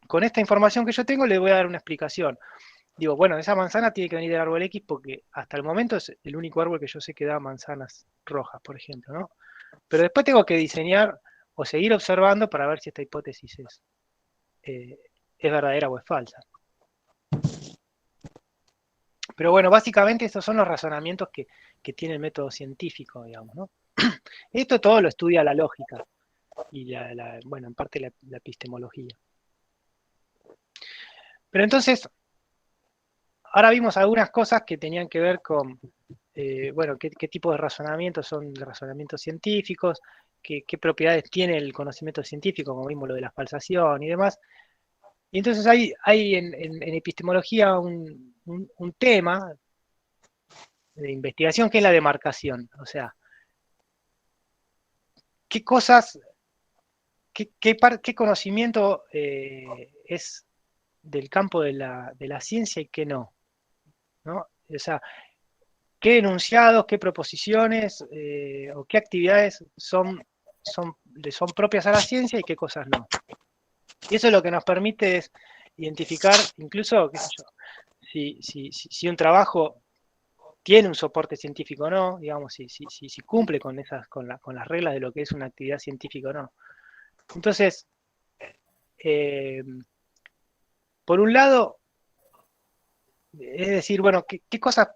con esta información que yo tengo, le voy a dar una explicación. Digo, bueno, esa manzana tiene que venir del árbol X porque hasta el momento es el único árbol que yo sé que da manzanas rojas, por ejemplo, ¿no? Pero después tengo que diseñar o seguir observando para ver si esta hipótesis es verdadera o es falsa. Pero bueno, básicamente estos son los razonamientos que tiene el método científico, digamos, ¿no? Esto todo lo estudia la lógica y bueno, en parte la epistemología. Pero entonces, ahora vimos algunas cosas que tenían que ver con, bueno, qué tipo de razonamientos son razonamientos científicos, qué propiedades tiene el conocimiento científico, como vimos lo de la falsación y demás. Y entonces hay en epistemología un tema de investigación que es la demarcación. O sea, qué cosas, qué conocimiento es del campo de la ciencia y qué no, ¿no? O sea, qué enunciados, qué proposiciones o qué actividades son propias a la ciencia y qué cosas no. Y eso lo que nos permite es identificar, incluso, qué sé yo, si un trabajo tiene un soporte científico o no, digamos, si cumple con las reglas de lo que es una actividad científica o no. Entonces, por un lado, es decir, bueno, qué cosas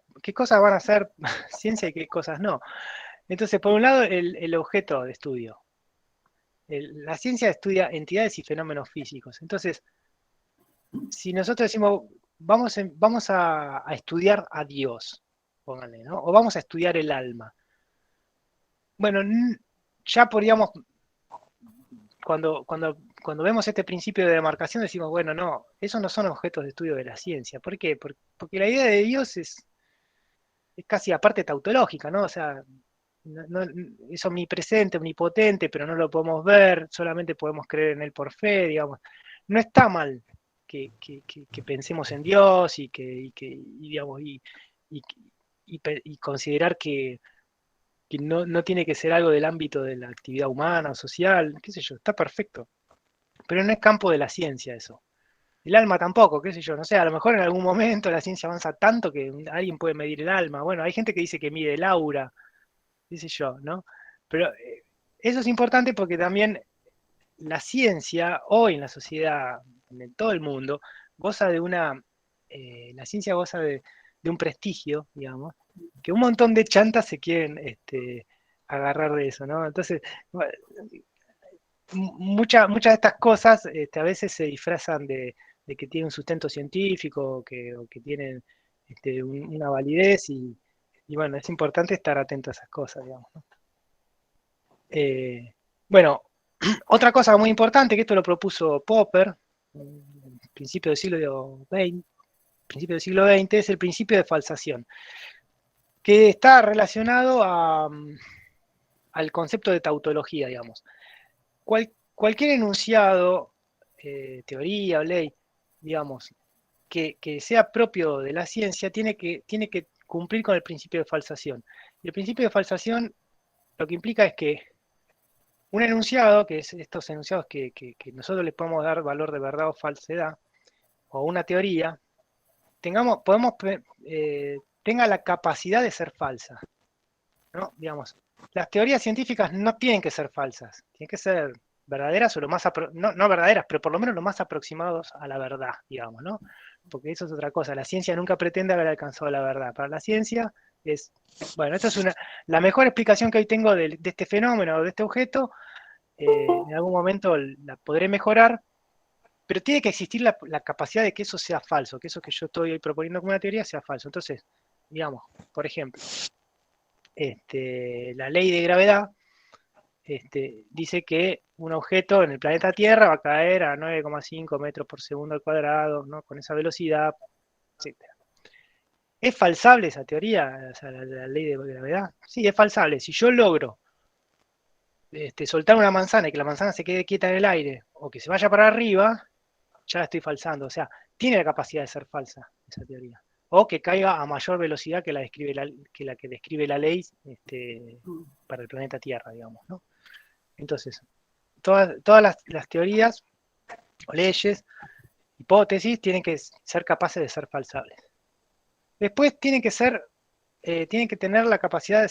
van a ser ciencia y qué cosas no. Entonces, por un lado, el objeto de estudio. La ciencia estudia entidades y fenómenos físicos. Entonces, si nosotros decimos, vamos a estudiar a Dios, pónganle, ¿no? O vamos a estudiar el alma. Bueno, ya podríamos, cuando vemos este principio de demarcación, decimos, bueno, no, esos no son objetos de estudio de la ciencia. ¿Por qué? Porque la idea de Dios es casi aparte tautológica, ¿no? O sea, es omnipresente, omnipotente, pero no lo podemos ver, solamente podemos creer en él por fe, digamos. No está mal que pensemos en Dios digamos, y considerar que no tiene que ser algo del ámbito de la actividad humana o social, qué sé yo, está perfecto. Pero no es campo de la ciencia eso. El alma tampoco, qué sé yo, no sé, a lo mejor en algún momento la ciencia avanza tanto que alguien puede medir el alma. Bueno, hay gente que dice que mide el aura, qué sé yo, ¿no? Pero eso es importante porque también la ciencia hoy en la sociedad, en todo el mundo, goza de la ciencia goza de un prestigio, digamos, que un montón de chantas se quieren agarrar de eso, ¿no? Entonces, muchas de estas cosas a veces se disfrazan de que tienen un sustento científico o que tienen una validez y bueno, es importante estar atento a esas cosas, digamos, ¿no? Bueno, otra cosa muy importante, que esto lo propuso Popper, en principio del siglo XX, es el principio de falsación, que está relacionado al concepto de tautología, digamos. Cualquier enunciado, teoría o ley, digamos, que sea propio de la ciencia, tiene que cumplir con el principio de falsación. Y el principio de falsación lo que implica es que un enunciado, que es estos enunciados que nosotros le podemos dar valor de verdad o falsedad, o una teoría, tenga la capacidad de ser falsa, ¿no? Digamos, las teorías científicas no tienen que ser falsas, tienen que ser verdaderas o no verdaderas, pero por lo menos lo más aproximados a la verdad, digamos, ¿no? Porque eso es otra cosa, la ciencia nunca pretende haber alcanzado la verdad. Para la ciencia bueno, esta es la mejor explicación que hoy tengo de este fenómeno o de este objeto. En algún momento la podré mejorar, pero tiene que existir la capacidad de que eso sea falso, que eso que yo estoy proponiendo como una teoría sea falso. Entonces, digamos, por ejemplo, la ley de gravedad dice que un objeto en el planeta Tierra va a caer a 9,5 metros por segundo al cuadrado, ¿no? Con esa velocidad, etc. ¿Es falsable esa teoría, o sea, la ley de gravedad? Sí, es falsable. Si yo logro soltar una manzana y que la manzana se quede quieta en el aire o que se vaya para arriba, ya la estoy falsando. O sea, tiene la capacidad de ser falsa esa teoría. O que caiga a mayor velocidad que la que describe la ley para el planeta Tierra, digamos, ¿no? Entonces, todas las teorías o leyes, hipótesis, tienen que ser capaces de ser falsables. Después tienen que tener la capacidad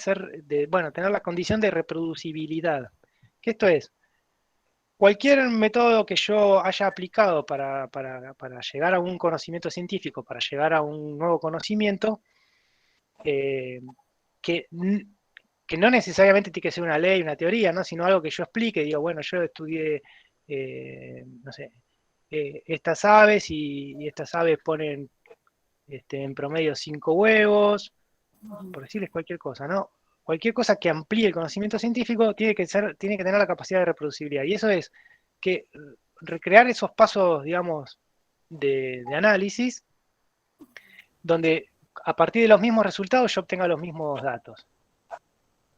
tener la condición de reproducibilidad. Que esto es, cualquier método que yo haya aplicado para llegar a un conocimiento científico, para llegar a un nuevo conocimiento, que no necesariamente tiene que ser una ley, una teoría, ¿no? Sino algo que yo explique, digo, bueno, yo estudié, no sé, estas aves y estas aves ponen en promedio 5 huevos, por decirles cualquier cosa, ¿no? cualquier cosa que amplíe el conocimiento científico tiene que tener la capacidad de reproducibilidad. Y eso es que recrear esos pasos, digamos, de análisis, donde a partir de los mismos resultados yo obtenga los mismos datos.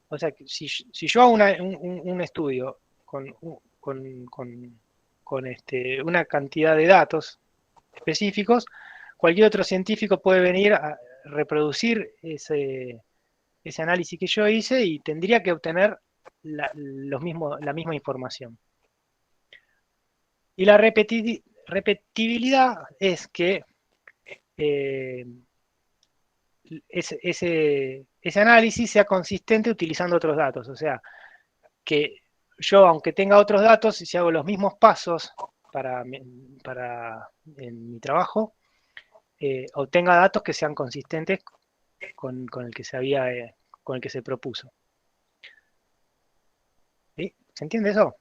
O sea, si yo hago un estudio con una cantidad de datos específicos, cualquier otro científico puede venir a reproducir ese análisis que yo hice y tendría que obtener la misma información. Y la repetibilidad es que ese análisis sea consistente utilizando otros datos. O sea, que yo, aunque tenga otros datos, si hago los mismos pasos en mi trabajo, obtenga datos que sean consistentes con el que con el que se propuso. ¿Sí? ¿Se entiende eso?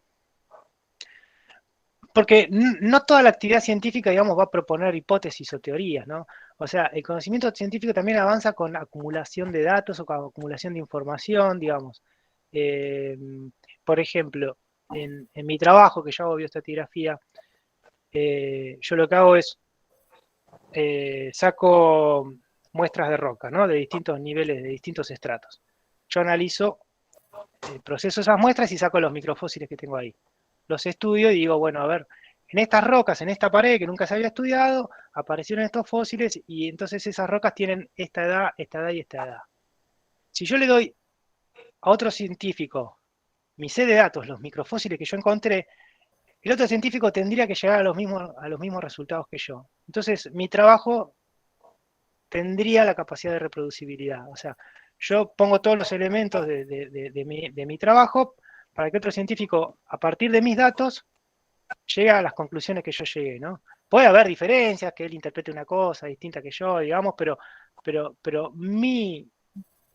Porque no toda la actividad científica, digamos, va a proponer hipótesis o teorías, ¿no? O sea, el conocimiento científico también avanza con acumulación de datos o con acumulación de información, digamos. Por ejemplo, en mi trabajo, que yo hago bioestratigrafía, yo lo que hago es saco muestras de roca, ¿no? De distintos niveles, de distintos estratos. Yo analizo, proceso esas muestras y saco los microfósiles que tengo ahí. Los estudio y digo, bueno, a ver, en estas rocas, en esta pared que nunca se había estudiado, aparecieron estos fósiles y entonces esas rocas tienen esta edad y esta edad. Si yo le doy a otro científico mi set de datos, los microfósiles que yo encontré, el otro científico tendría que llegar a los mismos resultados que yo. Entonces, mi trabajo tendría la capacidad de reproducibilidad. O sea, yo pongo todos los elementos de mi trabajo para que otro científico, a partir de mis datos, llegue a las conclusiones que yo llegué, ¿no? Puede haber diferencias, que él interprete una cosa distinta que yo, digamos, pero mi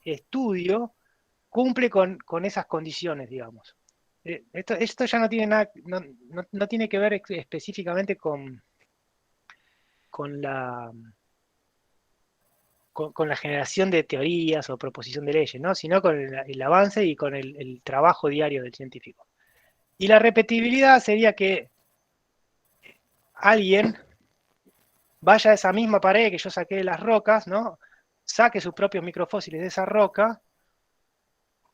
estudio cumple con esas condiciones, digamos. Esto ya no tiene nada, no tiene que ver específicamente con la generación de teorías o proposición de leyes, ¿no? Sino con el avance y con el trabajo diario del científico. Y la repetibilidad sería que alguien vaya a esa misma pared que yo saqué de las rocas, ¿no? Saque sus propios microfósiles de esa roca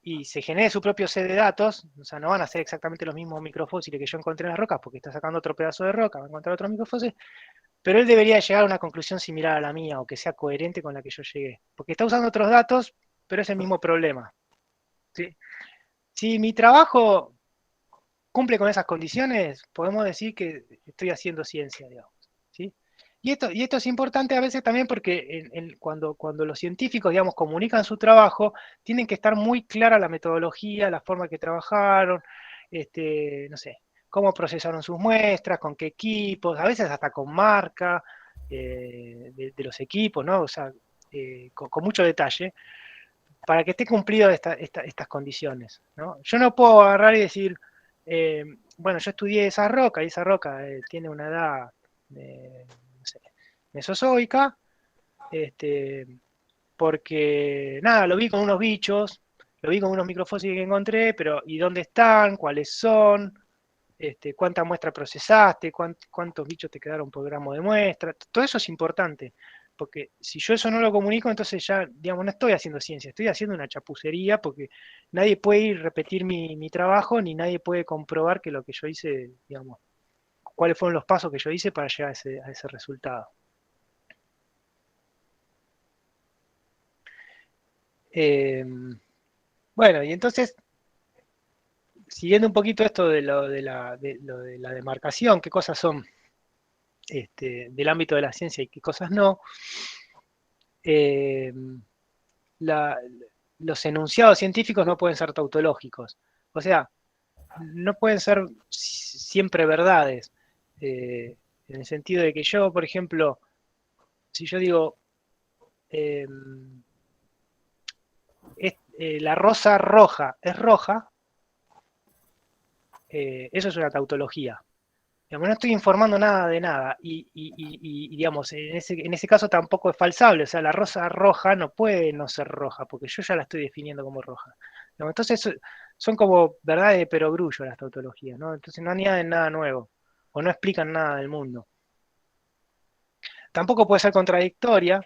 y se genere su propio set de datos. O sea, no van a ser exactamente los mismos microfósiles que yo encontré en las rocas porque está sacando otro pedazo de roca, va a encontrar otros microfósiles, pero él debería llegar a una conclusión similar a la mía o que sea coherente con la que yo llegué. Porque está usando otros datos, pero es el mismo problema. ¿Sí? Si mi trabajo cumple con esas condiciones, podemos decir que estoy haciendo ciencia, digamos. ¿Sí? Y esto es importante a veces también porque cuando los científicos, digamos, comunican su trabajo, tienen que estar muy clara la metodología, la forma que trabajaron, no sé, cómo procesaron sus muestras, con qué equipos, a veces hasta con marca de los equipos, ¿no? O sea, con mucho detalle, para que esté cumplido estas condiciones, ¿no? Yo no puedo agarrar y decir, bueno, yo estudié esa roca y esa roca tiene una edad, no sé, mesozoica, porque nada, lo vi con unos bichos, lo vi con unos microfósiles que encontré, pero ¿y dónde están? ¿Cuáles son? ¿Cuánta muestra procesaste? ¿Cuántos bichos te quedaron por gramo de muestra? Todo eso es importante, porque si yo eso no lo comunico, entonces ya, digamos, no estoy haciendo ciencia, estoy haciendo una chapucería, porque nadie puede ir a repetir mi trabajo, ni nadie puede comprobar que lo que yo hice, digamos, cuáles fueron los pasos que yo hice para llegar a ese resultado. Bueno, y entonces, siguiendo un poquito esto de lo de la demarcación, qué cosas son del ámbito de la ciencia y qué cosas no, los enunciados científicos no pueden ser tautológicos. O sea, no pueden ser siempre verdades, en el sentido de que yo, por ejemplo, si yo digo, la rosa roja es roja, eso es una tautología. Digamos, no estoy informando nada de nada. Y, digamos, en ese caso tampoco es falsable. O sea, la rosa roja no puede no ser roja, porque yo ya la estoy definiendo como roja. Digamos, entonces son como verdades de perogrullo las tautologías, ¿no? Entonces no añaden nada nuevo, o no explican nada del mundo. Tampoco puede ser contradictoria,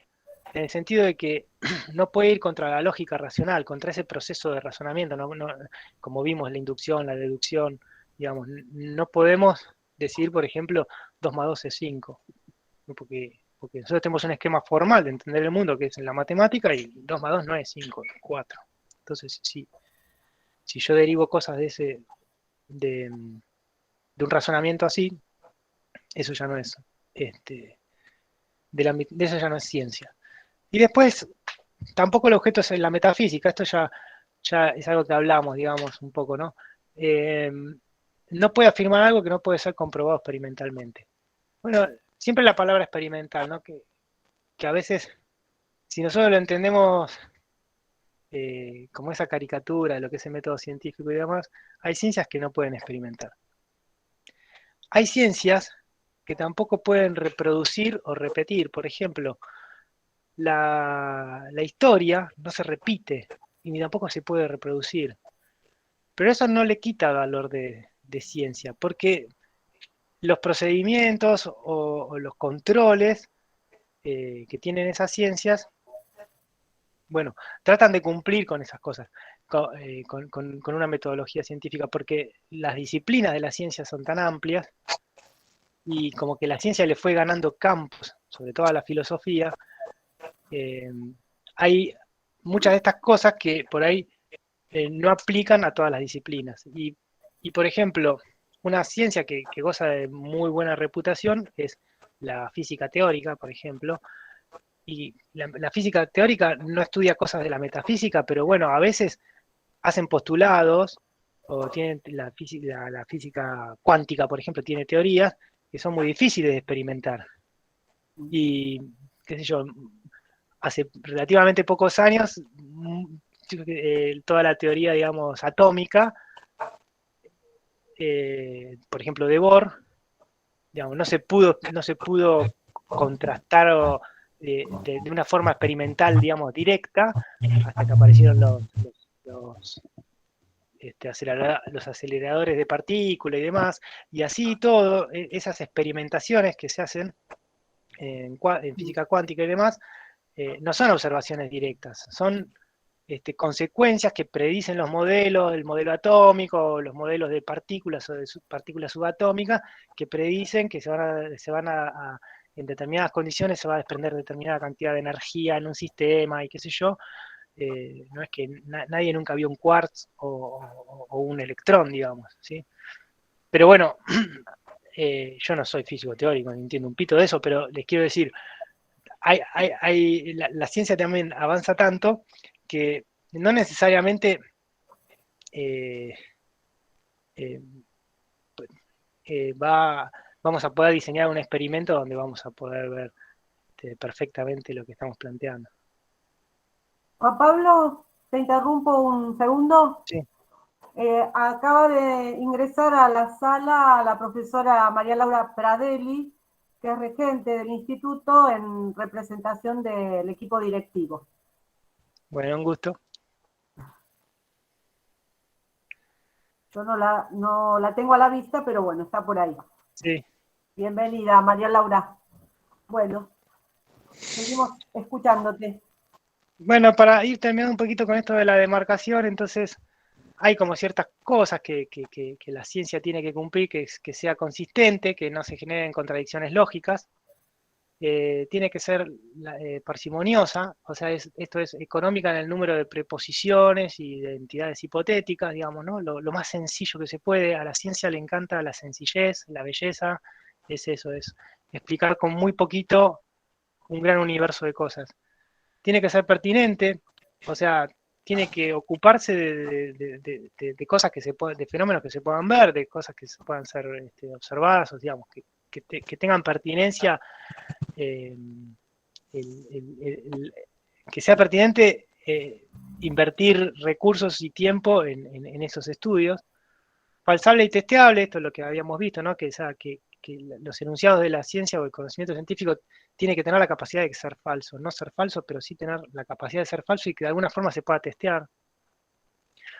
en el sentido de que no puede ir contra la lógica racional, contra ese proceso de razonamiento, como vimos la inducción, la deducción, digamos, no podemos decir, por ejemplo, 2 más 2 es 5, ¿no? porque nosotros tenemos un esquema formal de entender el mundo que es en la matemática y 2 más 2 no es 5, es 4. Entonces, si yo derivo cosas de un razonamiento así, eso ya no es, de eso ya no es ciencia. Y después, tampoco el objeto es la metafísica, esto ya es algo que hablamos, digamos, un poco, ¿no? No puede afirmar algo que no puede ser comprobado experimentalmente. Bueno, siempre la palabra experimental, ¿no? Que a veces, si nosotros lo entendemos como esa caricatura de lo que es el método científico y demás, hay ciencias que no pueden experimentar. Hay ciencias que tampoco pueden reproducir o repetir. Por ejemplo, la historia no se repite y ni tampoco se puede reproducir. Pero eso no le quita valor de ciencia, porque los procedimientos o los controles que tienen esas ciencias, bueno, tratan de cumplir con esas cosas, con una metodología científica, porque las disciplinas de la ciencia son tan amplias y como que la ciencia le fue ganando campos, sobre todo a la filosofía, hay muchas de estas cosas que por ahí no aplican a todas las disciplinas. Y por ejemplo, una ciencia que goza de muy buena reputación es la física teórica, por ejemplo. Y la física teórica no estudia cosas de la metafísica, pero bueno, a veces hacen postulados, o tienen la física cuántica, por ejemplo, tiene teorías que son muy difíciles de experimentar. Y, qué sé yo, hace relativamente pocos años, toda la teoría, digamos, atómica, por ejemplo, de Bohr, digamos, no se pudo contrastar de una forma experimental, digamos, directa, hasta que aparecieron los aceleradores de partículas y demás, y así todo, esas experimentaciones que se hacen en física cuántica y demás, no son observaciones directas, son consecuencias que predicen los modelos, el modelo atómico, los modelos de partículas o de partículas subatómicas, que predicen que en determinadas condiciones se va a desprender determinada cantidad de energía en un sistema y qué sé yo. No es que nadie nunca vio un quartz o un electrón, digamos, ¿sí? Pero bueno, yo no soy físico teórico, ni entiendo un pito de eso, pero les quiero decir, la ciencia también avanza tanto que no necesariamente vamos a poder diseñar un experimento donde vamos a poder ver perfectamente lo que estamos planteando. Juan Pablo, te interrumpo un segundo. Sí. Acaba de ingresar a la sala la profesora María Laura Pradelli, que es regente del instituto en representación del equipo directivo. Bueno, un gusto. Yo no la tengo a la vista, pero bueno, está por ahí. Sí. Bienvenida, María Laura. Bueno, seguimos escuchándote. Bueno, para ir terminando un poquito con esto de la demarcación, entonces hay como ciertas cosas que la ciencia tiene que cumplir, que sea consistente, que no se generen contradicciones lógicas. Tiene que ser parsimoniosa, o sea, esto es económica en el número de preposiciones y de entidades hipotéticas, digamos, ¿no? Lo más sencillo que se puede. A la ciencia le encanta la sencillez, la belleza, es eso, es explicar con muy poquito un gran universo de cosas. Tiene que ser pertinente, o sea, tiene que ocuparse de cosas que se pueden, de fenómenos que se puedan ver, de cosas que se puedan ser observadas, o digamos, que tengan pertinencia, que sea pertinente invertir recursos y tiempo en esos estudios. Falsable y testeable, esto es lo que habíamos visto, ¿no? Que los enunciados de la ciencia o el conocimiento científico tiene que tener la capacidad de ser falso, no ser falso, pero sí tener la capacidad de ser falso y que de alguna forma se pueda testear,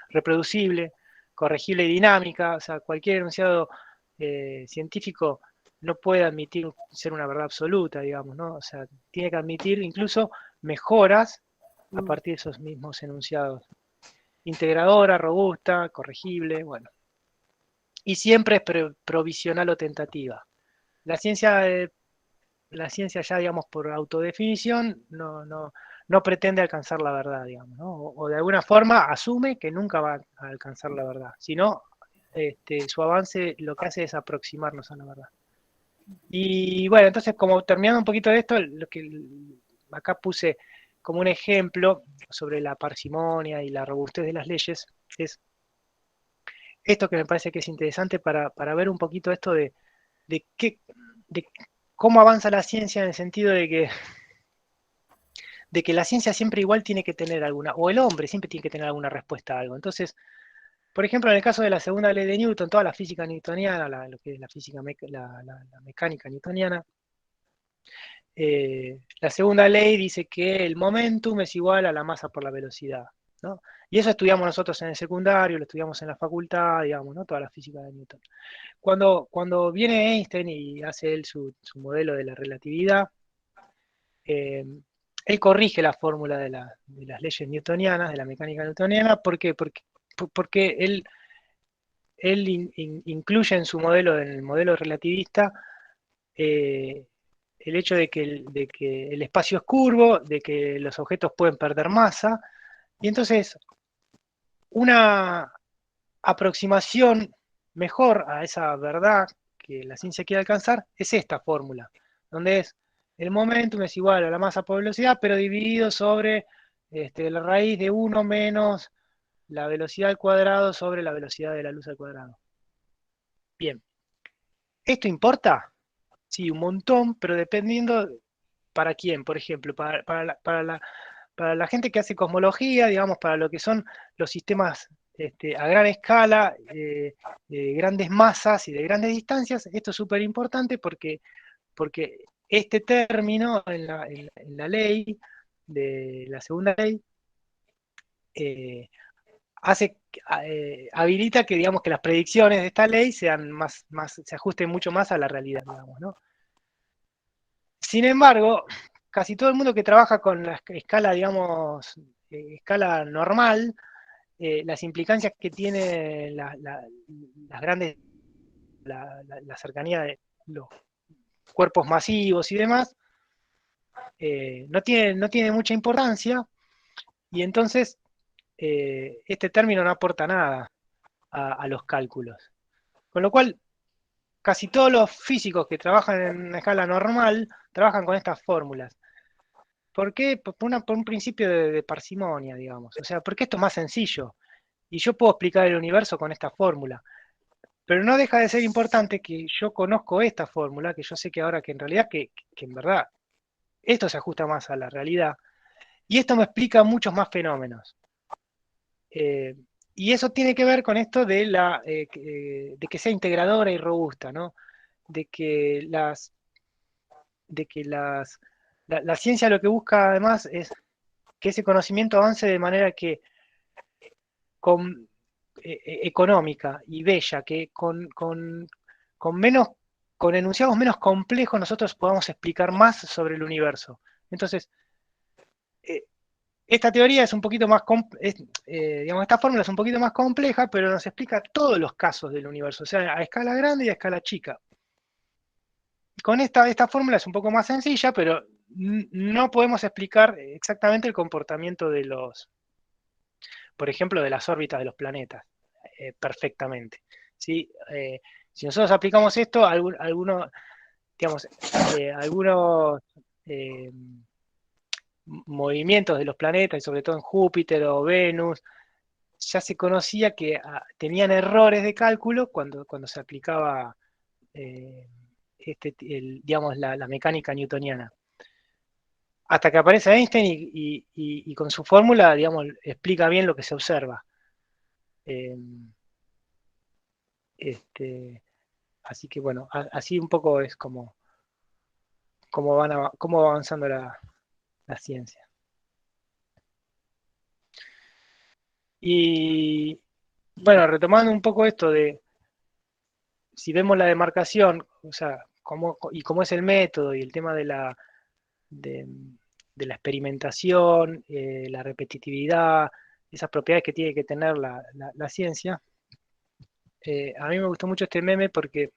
reproducible, corregible y dinámica. O sea, cualquier enunciado científico no puede admitir ser una verdad absoluta, digamos, ¿no? O sea, tiene que admitir incluso mejoras a partir de esos mismos enunciados. Integradora, robusta, corregible, bueno. Y siempre es provisional o tentativa. La ciencia ya, digamos, por autodefinición, no pretende alcanzar la verdad, digamos, ¿no? O de alguna forma asume que nunca va a alcanzar la verdad, sino su avance lo que hace es aproximarnos a la verdad. Y bueno, entonces, como terminando un poquito de esto, lo que acá puse como un ejemplo sobre la parsimonia y la robustez de las leyes, es esto que me parece que es interesante para ver un poquito esto de cómo avanza la ciencia, en el sentido de que la ciencia siempre igual tiene que tener alguna, o el hombre siempre tiene que tener alguna respuesta a algo. Entonces, por ejemplo, en el caso de la segunda ley de Newton, toda la física newtoniana, lo que es la física, la mecánica newtoniana, la segunda ley dice que el momentum es igual a la masa por la velocidad, ¿no? Y eso estudiamos nosotros en el secundario, lo estudiamos en la facultad, digamos, ¿no? Toda la física de Newton. Cuando viene Einstein y hace él su modelo de la relatividad, él corrige la fórmula de las leyes newtonianas, de la mecánica newtoniana. ¿Por qué? Porque él incluye en su modelo, en el modelo relativista, el hecho de que el espacio es curvo, de que los objetos pueden perder masa, y entonces una aproximación mejor a esa verdad que la ciencia quiere alcanzar es esta fórmula, donde es el momentum es igual a la masa por velocidad, pero dividido sobre la raíz de 1 menos la velocidad al cuadrado sobre la velocidad de la luz al cuadrado. Bien. ¿Esto importa? Sí, un montón, pero dependiendo para quién. Por ejemplo, para la gente que hace cosmología, digamos, para lo que son los sistemas a gran escala, de grandes masas y de grandes distancias, esto es súper importante porque este término en la ley, de la segunda ley, habilita que, digamos, que las predicciones de esta ley sean se ajusten mucho más a la realidad, digamos, ¿no? Sin embargo, casi todo el mundo que trabaja con la escala, digamos, escala normal, las implicancias que tiene las grandes, la cercanía de los cuerpos masivos y demás, no tiene mucha importancia, y entonces este término no aporta nada a los cálculos. Con lo cual, casi todos los físicos que trabajan en una escala normal trabajan con estas fórmulas. ¿Por qué? Por un principio de parsimonia, digamos. O sea, porque esto es más sencillo. Y yo puedo explicar el universo con esta fórmula. Pero no deja de ser importante que yo conozco esta fórmula, que yo sé que ahora que en realidad, que en verdad, esto se ajusta más a la realidad. Y esto me explica muchos más fenómenos. Y eso tiene que ver con esto de que sea integradora y robusta, ¿no? De que la ciencia lo que busca además es que ese conocimiento avance de manera que económica y bella, que con enunciados menos complejos nosotros podamos explicar más sobre el universo. Entonces, esta teoría es un poquito más, digamos, esta fórmula es un poquito más compleja, pero nos explica todos los casos del universo, o sea, a escala grande y a escala chica. Con esta fórmula es un poco más sencilla, pero no podemos explicar exactamente el comportamiento de por ejemplo, de las órbitas de los planetas perfectamente. ¿Sí? Si nosotros aplicamos esto, algunos movimientos de los planetas, y sobre todo en Júpiter o Venus, ya se conocía que tenían errores de cálculo cuando se aplicaba digamos, la mecánica newtoniana. Hasta que aparece Einstein y con su fórmula, digamos, explica bien lo que se observa. Así que bueno, así un poco es como cómo va avanzando la ciencia. Y bueno, retomando un poco esto de, si vemos la demarcación, o sea, cómo es el método y el tema de la experimentación, la repetitividad, esas propiedades que tiene que tener la ciencia, a mí me gustó mucho este meme porque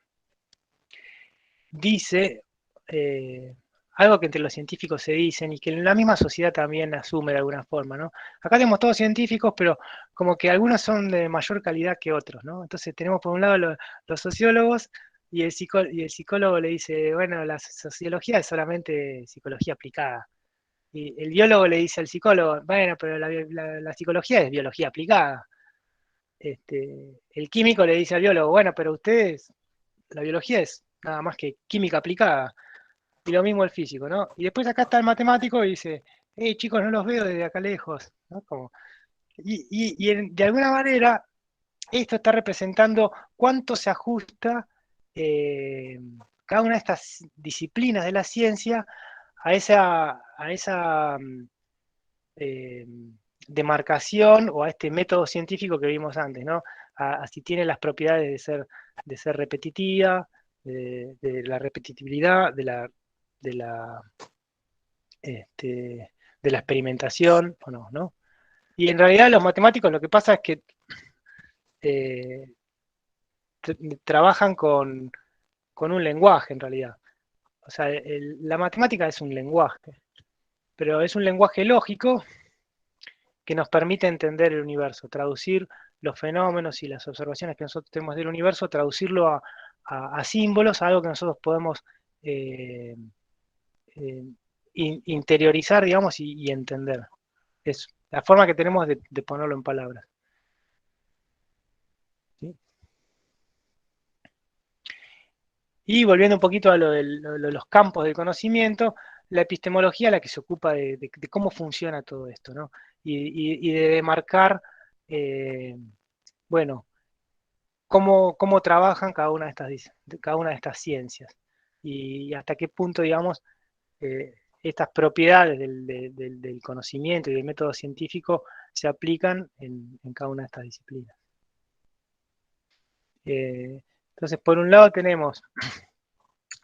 dice algo que entre los científicos se dicen y que en la misma sociedad también asume de alguna forma, ¿no? Acá tenemos todos científicos, pero como que algunos son de mayor calidad que otros, ¿no? Entonces tenemos por un lado los sociólogos y el psicólogo le dice, bueno, la sociología es solamente psicología aplicada. Y el biólogo le dice al psicólogo, bueno, pero la psicología es biología aplicada. El químico le dice al biólogo, bueno, pero ustedes, la biología es nada más que química aplicada. Y lo mismo el físico, ¿no? Y después acá está el matemático y dice, hey chicos, no los veo desde acá lejos, ¿no? De alguna manera, esto está representando cuánto se ajusta cada una de estas disciplinas de la ciencia a esa eh, demarcación o a este método científico que vimos antes, ¿no? A si tiene las propiedades de ser repetitiva, de la repetitividad, de la, de la experimentación o no, ¿no? Y en realidad los matemáticos lo que pasa es que eh, trabajan con un lenguaje en realidad. O sea, la matemática es un lenguaje, pero es un lenguaje lógico que nos permite entender el universo, traducir los fenómenos y las observaciones que nosotros tenemos del universo, traducirlo a símbolos, a algo que nosotros podemos eh, eh, interiorizar, digamos, y entender. Es la forma que tenemos de ponerlo en palabras. ¿Sí? Y volviendo un poquito a lo de los campos del conocimiento, la epistemología es la que se ocupa de cómo funciona todo esto, ¿no? Y de demarcar, bueno, cómo trabajan cada una de estas ciencias y hasta qué punto, digamos, estas propiedades del conocimiento y del método científico se aplican en cada una de estas disciplinas. Entonces, por un lado tenemos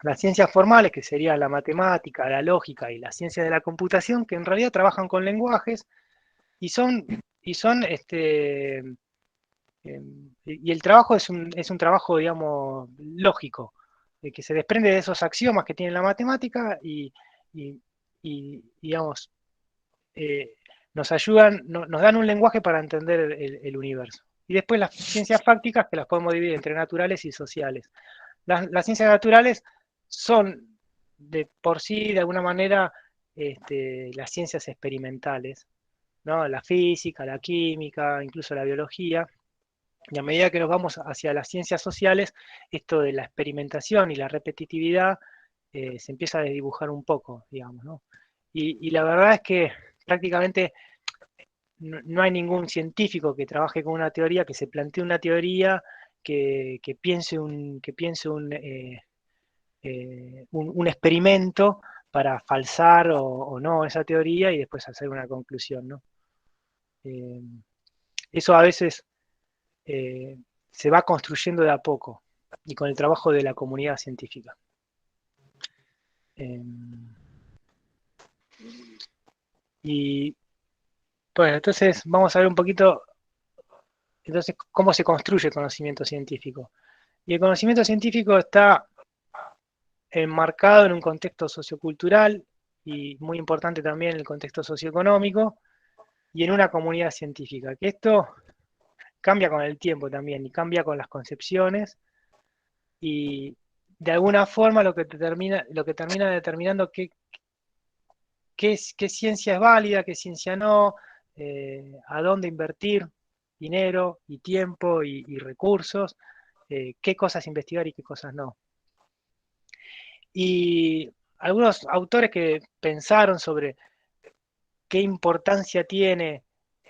las ciencias formales, que serían la matemática, la lógica y las ciencias de la computación, que en realidad trabajan con lenguajes y y el trabajo es un trabajo, digamos, lógico, que se desprende de esos axiomas que tiene la matemática digamos, nos ayudan, nos dan un lenguaje para entender el universo. Y después las ciencias fácticas, que las podemos dividir entre naturales y sociales. Las ciencias naturales son de por sí, de alguna manera, las ciencias experimentales, ¿no? La física, la química, incluso la biología. Y a medida que nos vamos hacia las ciencias sociales, esto de la experimentación y la repetitividad se empieza a desdibujar un poco, digamos, ¿no? Y la verdad es que prácticamente no hay ningún científico que trabaje con una teoría, que se plantee una teoría, que piense un experimento para falsar o no esa teoría y después hacer una conclusión, ¿no? Eso a veces se va construyendo de a poco y con el trabajo de la comunidad científica. Y bueno, entonces vamos a ver un poquito entonces cómo se construye el conocimiento científico. Y el conocimiento científico está enmarcado en un contexto sociocultural y muy importante también el contexto socioeconómico y en una comunidad científica, que esto cambia con el tiempo también y cambia con las concepciones y de alguna forma lo que termina determinando qué ciencia es válida, qué ciencia no, a dónde invertir dinero y tiempo y recursos, qué cosas investigar y qué cosas no. Y algunos autores que pensaron sobre qué importancia tiene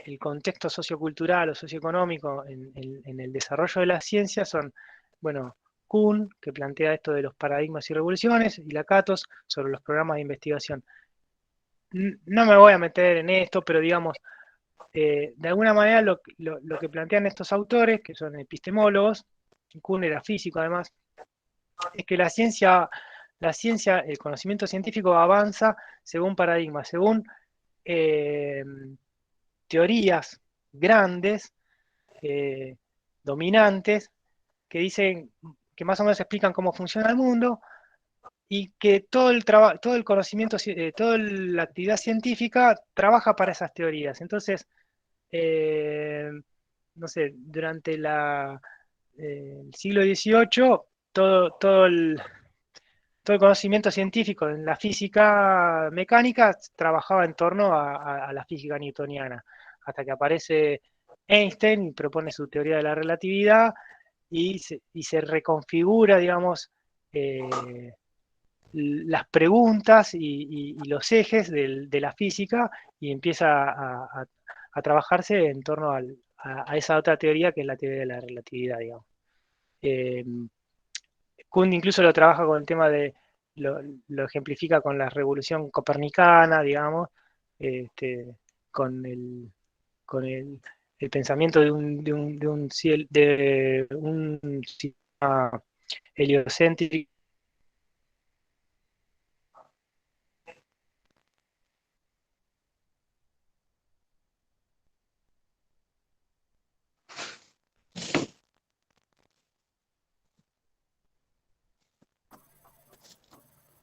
el contexto sociocultural o socioeconómico en el desarrollo de la ciencia son, bueno, Kuhn, que plantea esto de los paradigmas y revoluciones, y Lakatos sobre los programas de investigación. No me voy a meter en esto, pero digamos, de alguna manera lo que plantean estos autores, que son epistemólogos, Kuhn era físico además, es que la ciencia, el conocimiento científico avanza según paradigmas, según teorías grandes, dominantes, que dicen, que más o menos explican cómo funciona el mundo, y que todo el conocimiento, toda la actividad científica trabaja para esas teorías. Entonces, no sé, durante el siglo XVIII, todo el conocimiento científico en la física mecánica trabajaba en torno a la física newtoniana, hasta que aparece Einstein y propone su teoría de la relatividad y se reconfigura, digamos, las preguntas y los ejes de la física, y empieza a trabajarse en torno a esa otra teoría que es la teoría de la relatividad, digamos. Kuhn incluso lo trabaja con el tema lo ejemplifica con la revolución copernicana, digamos, este, con el pensamiento de un sistema heliocéntrico.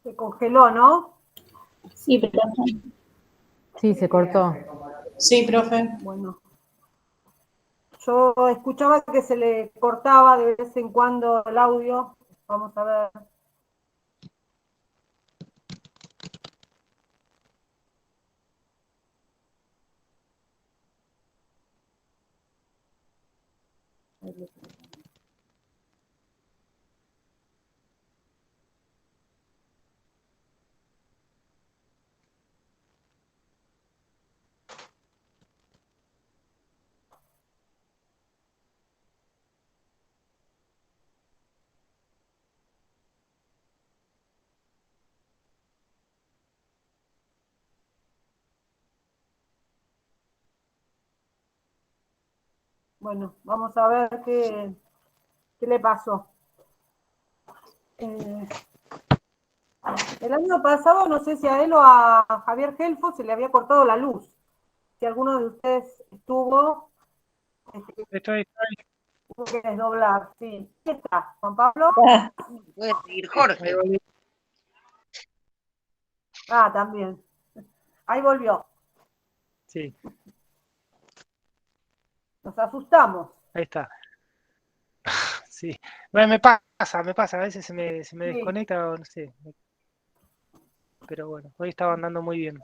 Se congeló, ¿no? Sí, profe. Sí, se cortó. Sí, profe. Bueno. Yo escuchaba que se le cortaba de vez en cuando el audio. Vamos a ver. Bueno, vamos a ver qué le pasó. El año pasado, no sé si a él o a Javier Gelfo se le había cortado la luz. Si alguno de ustedes estuvo, tuvo que desdoblar. Sí. ¿Qué está, Juan Pablo? Puede seguir Jorge. Ah, también. Ahí volvió. Sí, Nos asustamos. ahí está. Sí. Bueno, me pasa, a veces se me Sí. desconecta, o no sé. Pero bueno, hoy estaba andando muy bien.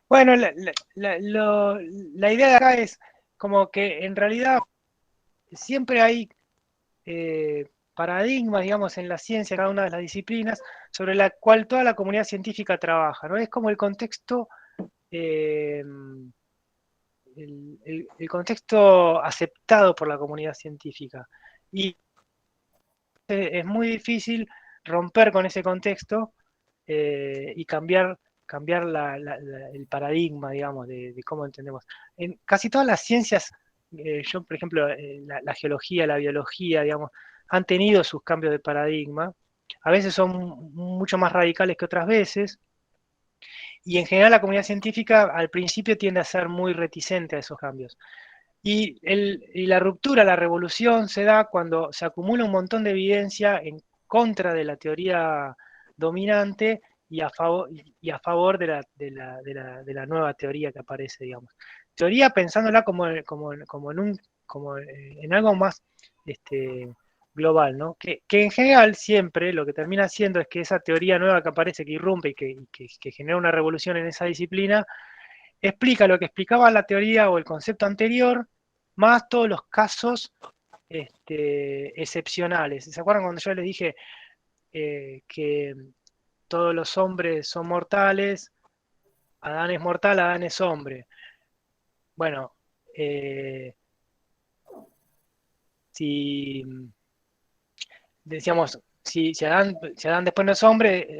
Bueno, la idea de acá es como que en realidad siempre hay paradigmas, digamos, en la ciencia, en cada una de las disciplinas, sobre la cual toda la comunidad científica trabaja, ¿no? Es como el contexto, el contexto aceptado por la comunidad científica. Y es muy difícil romper con ese contexto y cambiar el paradigma, digamos, de cómo entendemos. En casi todas las ciencias, yo, por ejemplo, la geología, la biología, digamos, han tenido sus cambios de paradigma. A veces son mucho más radicales que otras veces. Y en general la comunidad científica al principio tiende a ser muy reticente a esos cambios. Y la ruptura, la revolución se da cuando se acumula un montón de evidencia en contra de la teoría dominante y a favor de la nueva teoría que aparece, digamos. Teoría pensándola como en algo más global, ¿no? Que en general siempre lo que termina haciendo es que esa teoría nueva que aparece, que irrumpe y que genera una revolución en esa disciplina, explica lo que explicaba la teoría o el concepto anterior, más todos los casos excepcionales. ¿Se acuerdan cuando yo les dije que todos los hombres son mortales? Adán es mortal, Adán es hombre. Bueno, si decíamos, si Adán después no es hombre,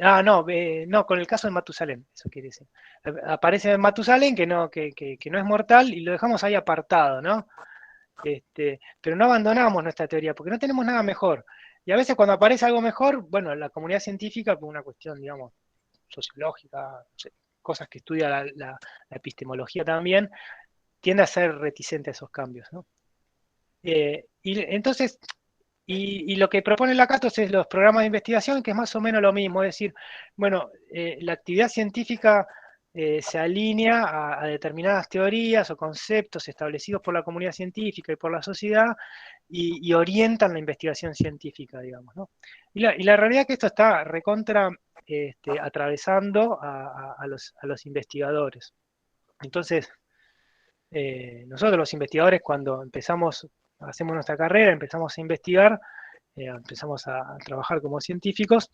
no, con el caso de Matusalén, eso quiere decir. Aparece Matusalén que no es mortal y lo dejamos ahí apartado, ¿no? Pero no abandonamos nuestra teoría, porque no tenemos nada mejor. Y a veces cuando aparece algo mejor, bueno, la comunidad científica, por una cuestión, digamos, sociológica, no sé, cosas que estudia la epistemología también, tiende a ser reticente a esos cambios, ¿no? Y entonces, y lo que propone Lakatos es los programas de investigación, que es más o menos lo mismo, es decir, bueno, la actividad científica se alinea a determinadas teorías o conceptos establecidos por la comunidad científica y por la sociedad y orientan la investigación científica, digamos, ¿no? Y la realidad es que esto está recontra atravesando a los investigadores. Entonces, nosotros los investigadores cuando hacemos nuestra carrera, empezamos a investigar, empezamos a trabajar como científicos,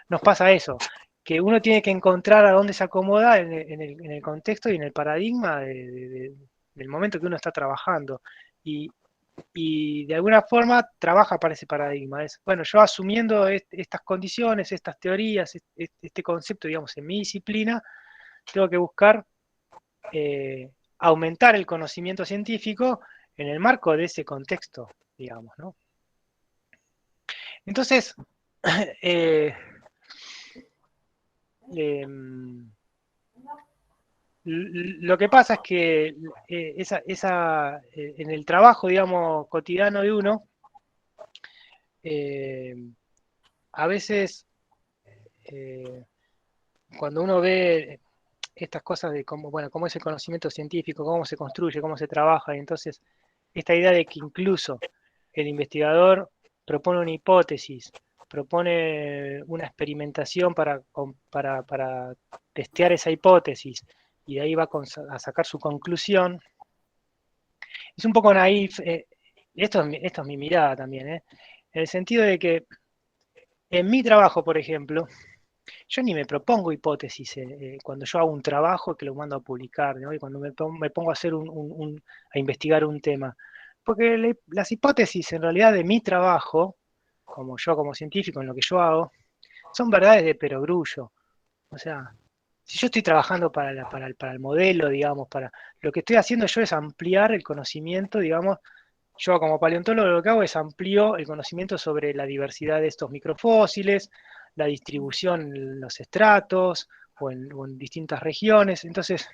nos pasa eso, que uno tiene que encontrar a dónde se acomoda en el contexto y en el paradigma del momento que uno está trabajando. Y de alguna forma trabaja para ese paradigma. Es, bueno, yo asumiendo estas condiciones, estas teorías, este concepto, digamos, en mi disciplina, tengo que buscar aumentar el conocimiento científico en el marco de ese contexto, digamos, ¿no? Entonces, lo que pasa es que en el trabajo, digamos, cotidiano de uno, a veces, cuando uno ve estas cosas de cómo es el conocimiento científico, cómo se construye, cómo se trabaja, y entonces esta idea de que incluso el investigador propone una hipótesis, propone una experimentación para testear esa hipótesis, y de ahí va a sacar su conclusión, es un poco naif. Esto es mi mirada también, en el sentido de que en mi trabajo, por ejemplo, yo ni me propongo hipótesis cuando yo hago un trabajo que lo mando a publicar, ¿no? Y cuando me pongo a hacer a investigar un tema. Porque las hipótesis en realidad de mi trabajo, como científico, en lo que yo hago, son verdades de perogrullo. O sea, si yo estoy trabajando para el modelo, digamos, lo que estoy haciendo yo es ampliar el conocimiento, digamos. Yo como paleontólogo lo que hago es amplío el conocimiento sobre la diversidad de estos microfósiles, la distribución en los estratos o en distintas regiones. Entonces,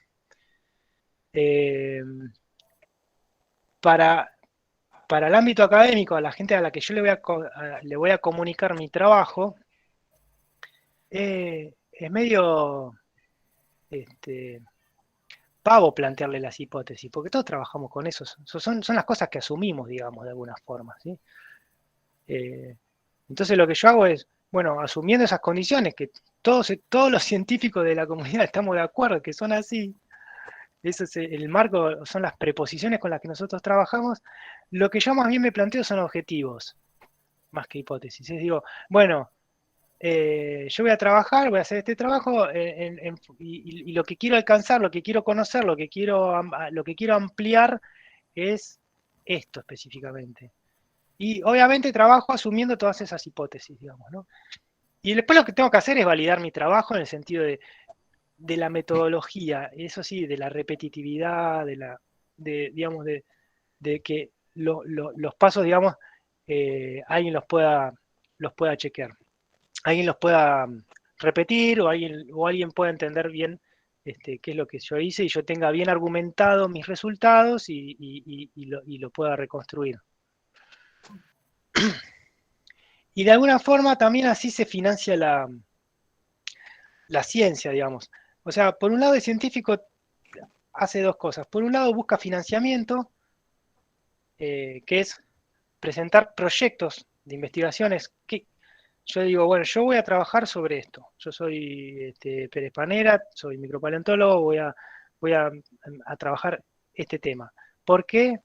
para el ámbito académico, a la gente a la que yo le voy a comunicar mi trabajo, es medio pavo plantearle las hipótesis, porque todos trabajamos con eso, son las cosas que asumimos, digamos, de alguna forma, ¿sí? Entonces lo que yo hago es, bueno, asumiendo esas condiciones, que todos los científicos de la comunidad estamos de acuerdo que son así, ese es el marco, son las preposiciones con las que nosotros trabajamos, lo que yo más bien me planteo son objetivos, más que hipótesis. Es digo, bueno, yo voy a trabajar, voy a hacer este trabajo y lo que quiero alcanzar, lo que quiero conocer, lo que quiero ampliar es esto específicamente. Y obviamente trabajo asumiendo todas esas hipótesis, digamos, ¿no? Y después lo que tengo que hacer es validar mi trabajo en el sentido de la metodología, eso sí, de la repetitividad, digamos, de que los pasos, digamos, alguien los pueda chequear. Alguien los pueda repetir o alguien pueda entender bien qué es lo que yo hice y yo tenga bien argumentado mis resultados y lo pueda reconstruir. Y de alguna forma también así se financia la ciencia, digamos. O sea, por un lado el científico hace dos cosas. Por un lado busca financiamiento, que es presentar proyectos de investigaciones que yo digo, bueno, yo voy a trabajar sobre esto. Yo soy Pérez Panera, soy micropaleontólogo, voy a trabajar este tema. ¿Por qué?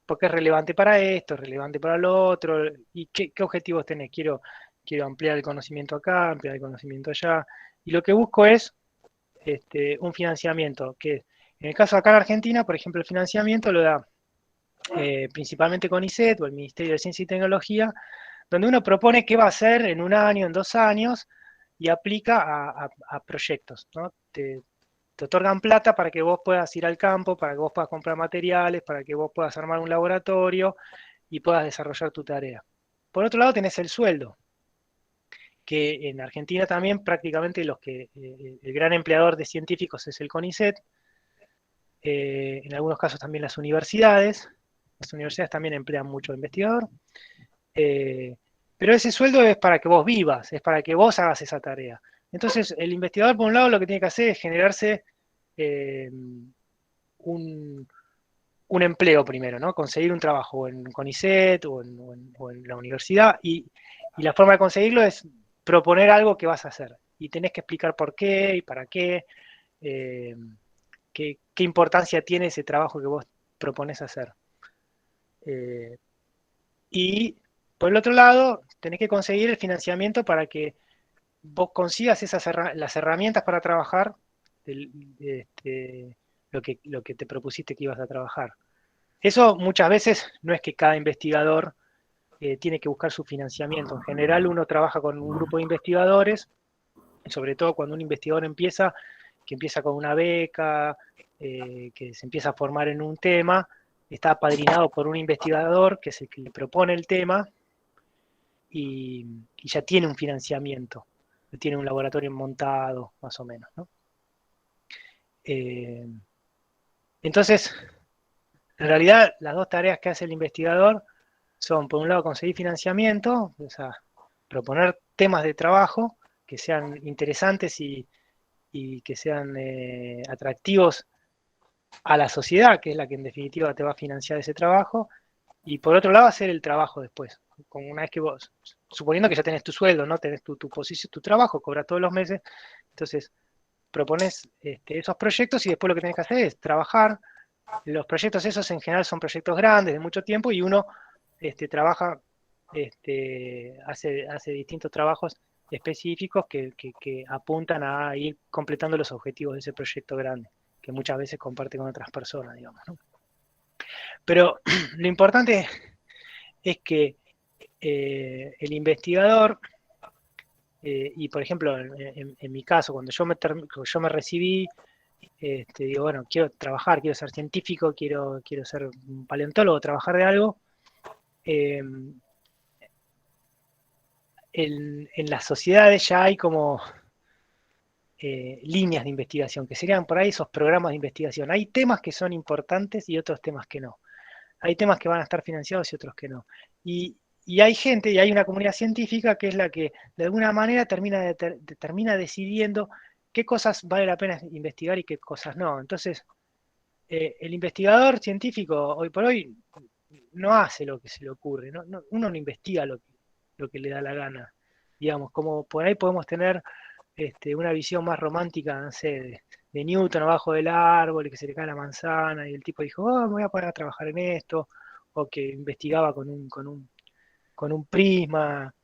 Porque es relevante para esto, es relevante para lo otro. ¿Y qué objetivos tenés? Quiero ampliar el conocimiento acá, ampliar el conocimiento allá. Y lo que busco es un financiamiento, que en el caso acá en Argentina, por ejemplo, el financiamiento lo da principalmente CONICET o el Ministerio de Ciencia y Tecnología, donde uno propone qué va a hacer en 1 año, en 2 años, y aplica a proyectos, ¿no? Te otorgan plata para que vos puedas ir al campo, para que vos puedas comprar materiales, para que vos puedas armar un laboratorio y puedas desarrollar tu tarea. Por otro lado tenés el sueldo, que en Argentina también prácticamente el gran empleador de científicos es el CONICET, en algunos casos también las universidades también emplean mucho investigador, pero ese sueldo es para que vos vivas, es para que vos hagas esa tarea. Entonces el investigador por un lado lo que tiene que hacer es generarse un empleo primero, ¿no? Conseguir un trabajo en CONICET o en la universidad, y la forma de conseguirlo es proponer algo que vas a hacer, y tenés que explicar por qué y para qué, qué importancia tiene ese trabajo que vos propones hacer. Y por el otro lado, tenés que conseguir el financiamiento para que vos consigas las herramientas para trabajar lo que te propusiste que ibas a trabajar. Eso muchas veces no es que cada investigador tiene que buscar su financiamiento. En general uno trabaja con un grupo de investigadores, sobre todo cuando un investigador que empieza con una beca, que se empieza a formar en un tema, está apadrinado por un investigador que es el que le propone el tema y ya tiene un financiamiento, tiene un laboratorio montado, más o menos, ¿no? Entonces, en realidad, las dos tareas que hace el investigador son, por un lado, conseguir financiamiento, o sea, proponer temas de trabajo que sean interesantes y que sean atractivos a la sociedad, que es la que en definitiva te va a financiar ese trabajo, y por otro lado, hacer el trabajo después. Una vez que vos, suponiendo que ya tenés tu sueldo, ¿no? Tenés tu posición, tu trabajo, cobras todos los meses, entonces propones esos proyectos y después lo que tenés que hacer es trabajar. Los proyectos esos en general son proyectos grandes, de mucho tiempo, y uno trabaja, hace distintos trabajos específicos que apuntan a ir completando los objetivos de ese proyecto grande, que muchas veces comparte con otras personas, digamos, ¿no? Pero lo importante es que el investigador, y por ejemplo, en mi caso, cuando yo me recibí, digo, bueno, quiero trabajar, quiero ser científico, quiero ser un paleontólogo, trabajar de algo. En las sociedades ya hay como líneas de investigación, que serían por ahí esos programas de investigación. Hay temas que son importantes y otros temas que no. Hay temas que van a estar financiados y otros que no. Y hay gente, y hay una comunidad científica que es la que de alguna manera termina decidiendo qué cosas vale la pena investigar y qué cosas no. Entonces, el investigador científico hoy por hoy no hace lo que se le ocurre, uno no investiga lo que le da la gana. Digamos, como por ahí podemos tener una visión más romántica, no sé, de Newton abajo del árbol y que se le cae la manzana y el tipo dijo, oh, me voy a poner a trabajar en esto, o que investigaba con un prisma.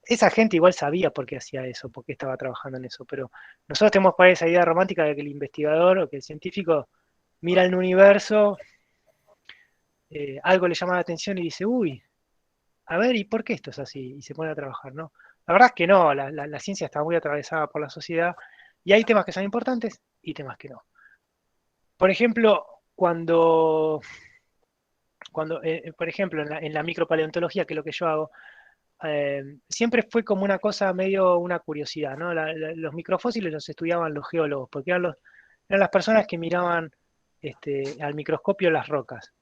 Esa gente igual sabía por qué hacía eso, por qué estaba trabajando en eso, pero nosotros tenemos por ahí esa idea romántica de que el investigador o que el científico mira el universo, algo le llama la atención y dice, uy, a ver, ¿y por qué esto es así? Y se pone a trabajar, ¿no? La verdad es que no, la ciencia está muy atravesada por la sociedad y hay temas que son importantes y temas que no. Por ejemplo, cuando por ejemplo, en la micropaleontología, que es lo que yo hago, siempre fue como una cosa medio una curiosidad, ¿no? Los microfósiles los estudiaban los geólogos, porque eran las personas que miraban al microscopio las rocas.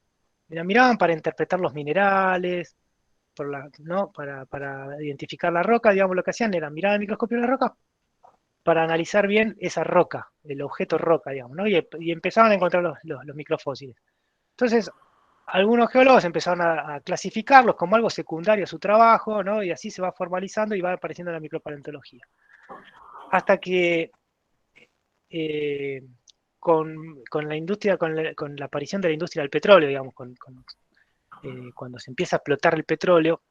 Miraban para interpretar los minerales, ¿no? para identificar la roca, digamos, lo que hacían era mirar al microscopio la roca para analizar bien esa roca, el objeto roca, digamos, ¿no? Y empezaban a encontrar los microfósiles. Entonces, algunos geólogos empezaron a clasificarlos como algo secundario a su trabajo, ¿no? Y así se va formalizando y va apareciendo la micropaleontología. Hasta que con la industria, con la aparición de la industria del petróleo, digamos, cuando se empieza a explotar el petróleo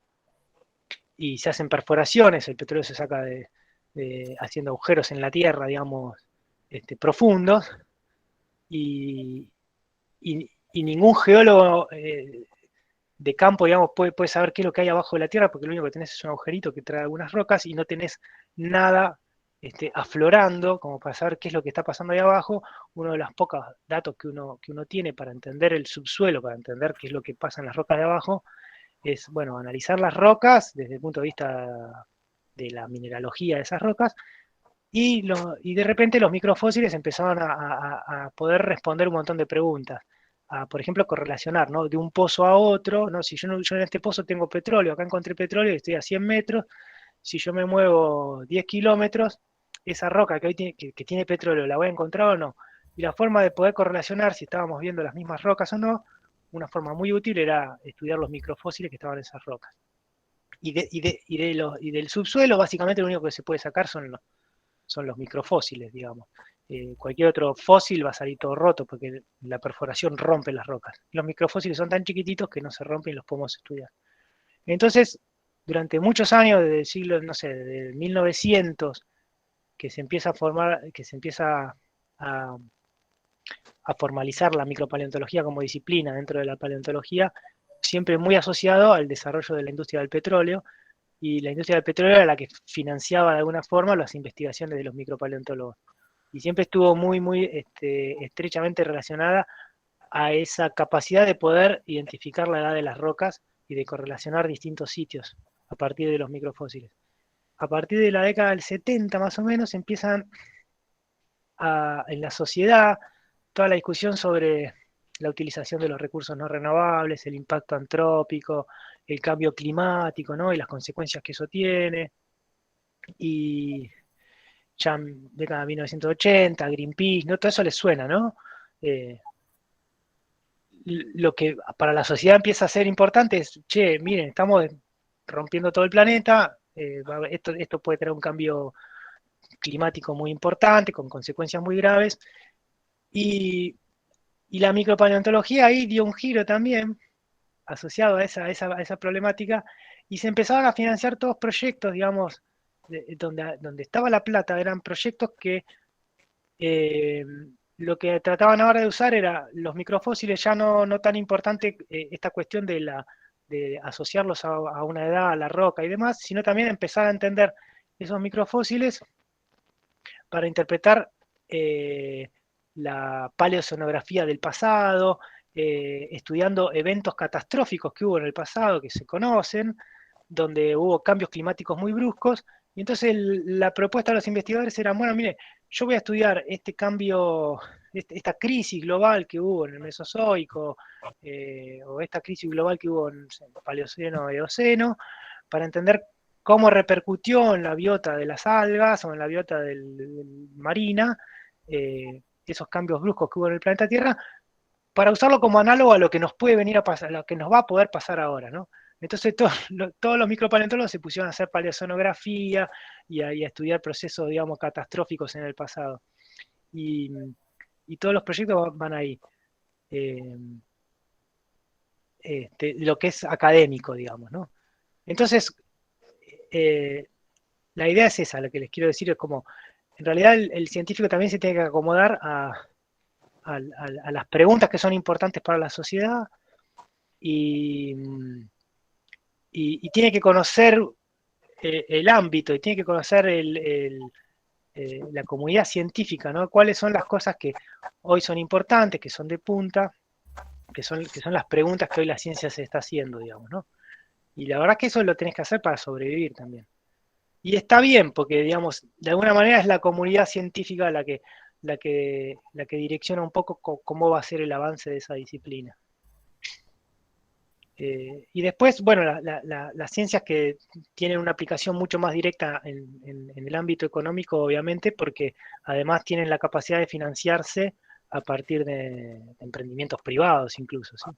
y se hacen perforaciones, el petróleo se saca haciendo agujeros en la tierra, digamos, profundos, y ningún geólogo de campo, digamos, puedes saber qué es lo que hay abajo de la Tierra, porque lo único que tenés es un agujerito que trae algunas rocas y no tenés nada aflorando, como para saber qué es lo que está pasando ahí abajo. Uno de los pocos datos que uno tiene para entender el subsuelo, para entender qué es lo que pasa en las rocas de abajo, es, bueno, analizar las rocas desde el punto de vista de la mineralogía de esas rocas, y de repente los microfósiles empezaron a poder responder un montón de preguntas. Por ejemplo, correlacionar, ¿no? De un pozo a otro, ¿no? Si yo en este pozo tengo petróleo, acá encontré petróleo y estoy a 100 metros, si yo me muevo 10 kilómetros, esa roca que hoy que tiene petróleo, ¿la voy a encontrar o no? Y la forma de poder correlacionar si estábamos viendo las mismas rocas o no, una forma muy útil era estudiar los microfósiles que estaban en esas rocas. Y del subsuelo, básicamente lo único que se puede sacar son los microfósiles, digamos. Cualquier otro fósil va a salir todo roto porque la perforación rompe las rocas. Los microfósiles son tan chiquititos que no se rompen y los podemos estudiar. Entonces, durante muchos años, desde el siglo, no sé, desde 1900, que se empieza a formar, que se empieza a formalizar la micropaleontología como disciplina dentro de la paleontología, siempre muy asociado al desarrollo de la industria del petróleo, y la industria del petróleo era la que financiaba de alguna forma las investigaciones de los micropaleontólogos. Y siempre estuvo muy estrechamente relacionada a esa capacidad de poder identificar la edad de las rocas y de correlacionar distintos sitios a partir de los microfósiles. A partir de la década del 70 más o menos empiezan en la sociedad toda la discusión sobre la utilización de los recursos no renovables, el impacto antrópico, el cambio climático, ¿no? Y las consecuencias que eso tiene. Y ya en década de 1980, Greenpeace, ¿no? Todo eso les suena, ¿no? Lo que para la sociedad empieza a ser importante es, che, miren, estamos rompiendo todo el planeta, esto puede tener un cambio climático muy importante, con consecuencias muy graves, y la micropaleontología ahí dio un giro también, asociado a esa problemática, y se empezaron a financiar todos proyectos, digamos, donde estaba la plata, eran proyectos que lo que trataban ahora de usar era los microfósiles, ya no tan importante esta cuestión de asociarlos a una edad, a la roca y demás, sino también empezar a entender esos microfósiles para interpretar la paleoceanografía del pasado, estudiando eventos catastróficos que hubo en el pasado, que se conocen, donde hubo cambios climáticos muy bruscos. Y entonces la propuesta de los investigadores era, bueno, mire, yo voy a estudiar este cambio, esta crisis global que hubo en el Mesozoico, o esta crisis global que hubo en el Paleoceno, Eoceno, para entender cómo repercutió en la biota de las algas o en la biota marina, esos cambios bruscos que hubo en el planeta Tierra, para usarlo como análogo a lo que nos puede venir a pasar, a lo que nos va a poder pasar ahora, ¿no? Entonces todos los micropaleontólogos se pusieron a hacer paleoceanografía y a estudiar procesos, digamos, catastróficos en el pasado. Y todos los proyectos van ahí. Lo que es académico, digamos, ¿no? Entonces, la idea es esa, lo que les quiero decir es como, en realidad el científico también se tiene que acomodar a las preguntas que son importantes para la sociedad y tiene que conocer el ámbito y tiene que conocer la comunidad científica, ¿no? Cuáles son las cosas que hoy son importantes, que son de punta, que son las preguntas que hoy la ciencia se está haciendo, digamos, ¿no? Y la verdad que eso lo tenés que hacer para sobrevivir también. Y está bien, porque, digamos, de alguna manera es la comunidad científica la que direcciona un poco cómo va a ser el avance de esa disciplina. Y después, bueno, las ciencias que tienen una aplicación mucho más directa en el ámbito económico, obviamente, porque además tienen la capacidad de financiarse a partir de emprendimientos privados incluso, ¿sí?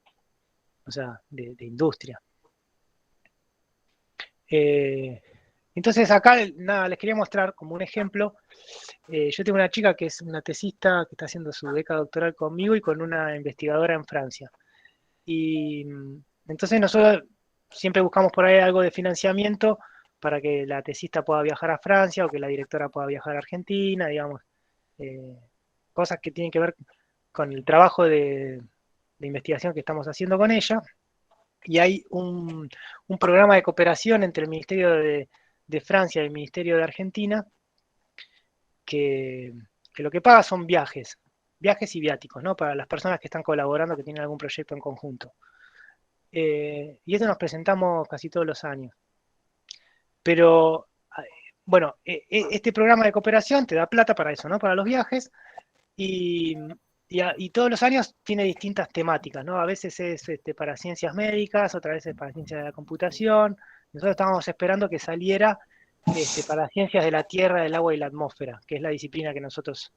O sea, de industria. Entonces acá, nada, les quería mostrar como un ejemplo. Yo tengo una chica que es una tesista que está haciendo su beca doctoral conmigo y con una investigadora en Francia. Y entonces nosotros siempre buscamos por ahí algo de financiamiento para que la tesista pueda viajar a Francia o que la directora pueda viajar a Argentina, digamos, cosas que tienen que ver con el trabajo de investigación que estamos haciendo con ella. y hay un programa de cooperación entre el Ministerio de Francia y el Ministerio de Argentina que lo que paga son viajes y viáticos, ¿no? Para las personas que están colaborando, que tienen algún proyecto en conjunto. Y eso nos presentamos casi todos los años. Pero, bueno, este programa de cooperación te da plata para eso, ¿no? Para los viajes, y todos los años tiene distintas temáticas, ¿no? A veces es para ciencias médicas, otras veces para ciencias de la computación. Nosotros estábamos esperando que saliera para ciencias de la Tierra, del agua y la atmósfera, que es la disciplina que nosotros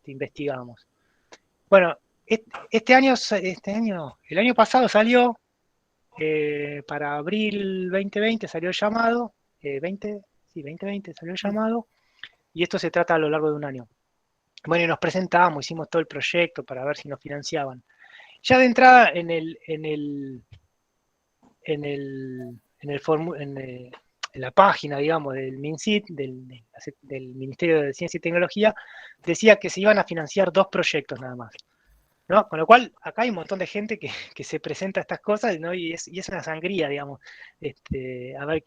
investigamos. Bueno, el año pasado salió, para abril 2020 salió el llamado, 2020 salió el llamado, y esto se trata a lo largo de un año. Bueno, y nos presentamos, hicimos todo el proyecto para ver si nos financiaban. Ya de entrada en la página, digamos, del MinCit, del Ministerio de Ciencia y Tecnología, decía que se iban a financiar 2 proyectos nada más, ¿no? Con lo cual, acá hay un montón de gente que se presenta a estas cosas, ¿no? Y es una sangría, digamos, a ver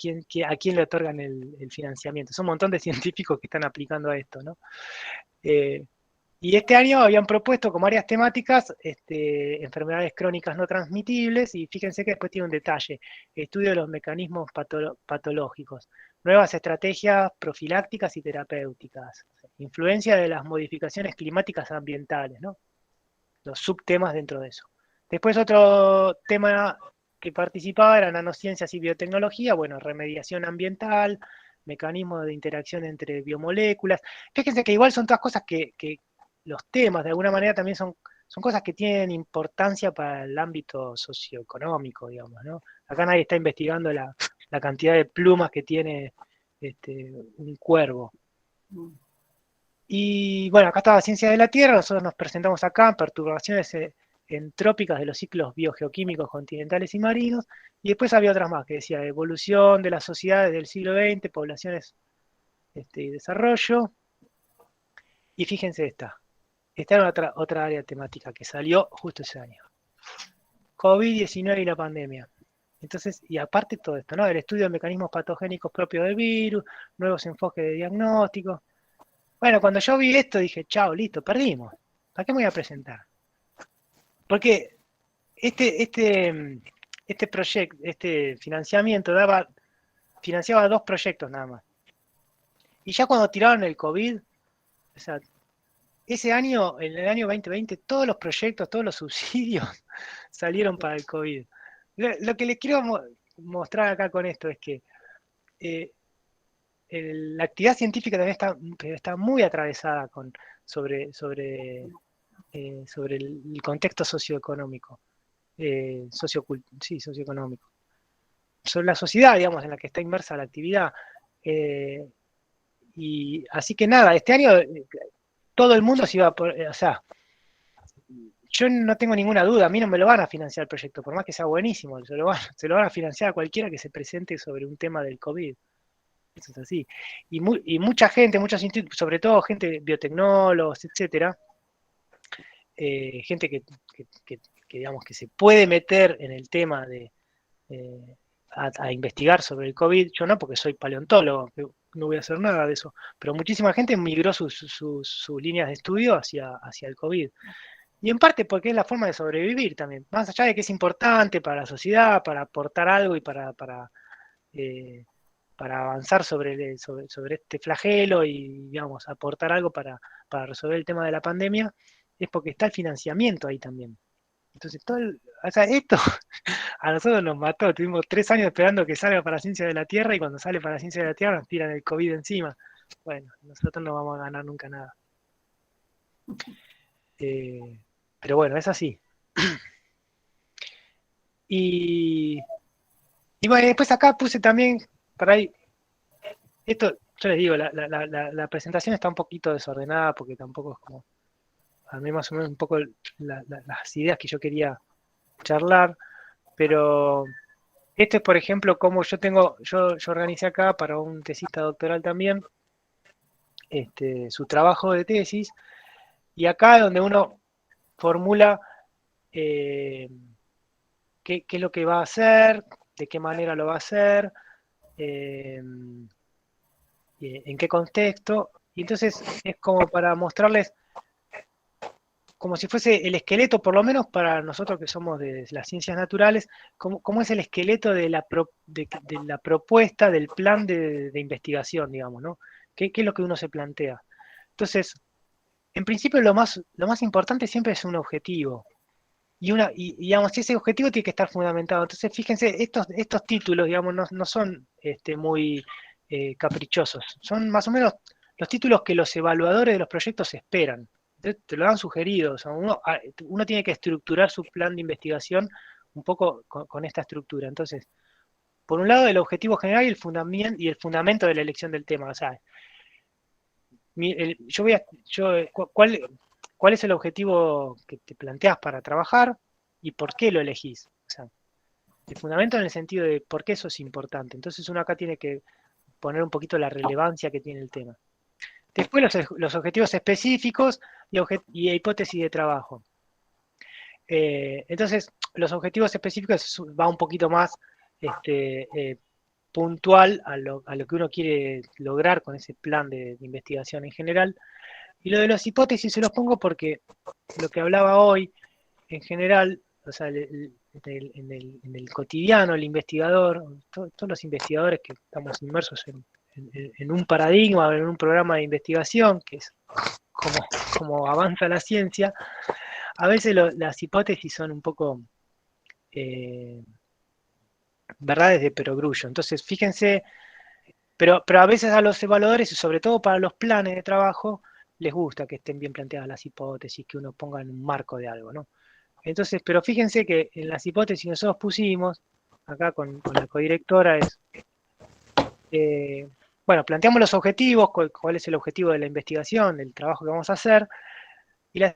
a quién le otorgan el financiamiento. Son un montón de científicos que están aplicando a esto, ¿no? Y este año habían propuesto como áreas temáticas enfermedades crónicas no transmitibles, y fíjense que después tiene un detalle: estudio de los mecanismos patológicos, nuevas estrategias profilácticas y terapéuticas, influencia de las modificaciones climáticas ambientales, ¿no? Los subtemas dentro de eso. Después otro tema que participaba era nanociencias y biotecnología, bueno, remediación ambiental, mecanismos de interacción entre biomoléculas. Fíjense que igual son todas cosas que los temas de alguna manera también son cosas que tienen importancia para el ámbito socioeconómico, digamos, ¿no? Acá nadie está investigando la cantidad de plumas que tiene un cuervo. Y bueno, acá está la ciencia de la Tierra. Nosotros nos presentamos acá en perturbaciones entrópicas de los ciclos biogeoquímicos continentales y marinos, y después había otras más que decía evolución de las sociedades del siglo XX, poblaciones y desarrollo. Y fíjense esta era otra área temática que salió justo ese año: COVID-19 y la pandemia. Entonces, y aparte todo esto, ¿no? El estudio de mecanismos patogénicos propios del virus, nuevos enfoques de diagnóstico. Bueno, cuando yo vi esto dije, chao, listo, perdimos. ¿Para qué me voy a presentar? Porque este proyecto, este financiamiento financiaba 2 proyectos nada más. Y ya cuando tiraron el COVID, o sea, ese año, en el año 2020, todos los proyectos, todos los subsidios salieron para el COVID. Lo que les quiero mostrar acá con esto es que la actividad científica también está muy atravesada sobre el contexto socioeconómico, socioeconómico, sobre la sociedad, digamos, en la que está inmersa la actividad. Y así que nada, este año todo el mundo se iba o sea, yo no tengo ninguna duda, a mí no me lo van a financiar el proyecto, por más que sea buenísimo, se lo van a financiar a cualquiera que se presente sobre un tema del COVID. Eso es así. Y mucha gente, muchos institutos, sobre todo gente, biotecnólogos, etcétera, gente que digamos que se puede meter en el tema de a investigar sobre el COVID. Yo no, porque soy paleontólogo, no voy a hacer nada de eso, pero muchísima gente migró sus líneas de estudio hacia el COVID. Y en parte porque es la forma de sobrevivir también, más allá de que es importante para la sociedad, para aportar algo y para avanzar sobre este flagelo y, digamos, aportar algo para resolver el tema de la pandemia, es porque está el financiamiento ahí también. Entonces, o sea, esto a nosotros nos mató. Tuvimos 3 años esperando que salga para Ciencia de la Tierra, y cuando sale para Ciencia de la Tierra nos tiran el COVID encima. Bueno, nosotros no vamos a ganar nunca nada. Pero bueno, es así. Y bueno, después acá puse también, por ahí, esto, yo les digo, la presentación está un poquito desordenada porque tampoco es como, a mí más o menos un poco las ideas que yo quería charlar, pero esto es, por ejemplo, como yo organicé acá para un tesista doctoral también, su trabajo de tesis, y acá es donde uno formula qué es lo que va a hacer, de qué manera lo va a hacer, en qué contexto. Y entonces es como para mostrarles, como si fuese el esqueleto, por lo menos para nosotros que somos de las ciencias naturales, cómo es el esqueleto de la propuesta, del plan de investigación, digamos, ¿no? ¿Qué es lo que uno se plantea? Entonces, en principio lo más importante siempre es un objetivo. Y digamos, ese objetivo tiene que estar fundamentado. Entonces, fíjense, estos títulos, digamos, no son muy caprichosos. Son más o menos los títulos que los evaluadores de los proyectos esperan. Entonces, te lo han sugerido. O sea, uno tiene que estructurar su plan de investigación un poco con esta estructura. Entonces, por un lado, el objetivo general y el fundamento de la elección del tema. O sea, ¿cuál es el objetivo que te planteas para trabajar y por qué lo elegís? O sea, el fundamento en el sentido de por qué eso es importante. Entonces uno acá tiene que poner un poquito la relevancia que tiene el tema. Después los objetivos específicos y hipótesis de trabajo. Entonces, los objetivos específicos va un poquito más puntual a lo que uno quiere lograr con ese plan de investigación en general. Y lo de las hipótesis se los pongo porque lo que hablaba hoy, en general, o sea, en el cotidiano, el investigador, todos los investigadores que estamos inmersos en un paradigma, en un programa de investigación, que es como avanza la ciencia, a veces las hipótesis son un poco verdades de perogrullo. Entonces, fíjense, pero a veces a los evaluadores, y sobre todo para los planes de trabajo, les gusta que estén bien planteadas las hipótesis, que uno ponga en un marco de algo, ¿no? Entonces, pero fíjense que en las hipótesis que nosotros pusimos, acá con la codirectora, bueno, planteamos los objetivos, cuál es el objetivo de la investigación, del trabajo que vamos a hacer, y las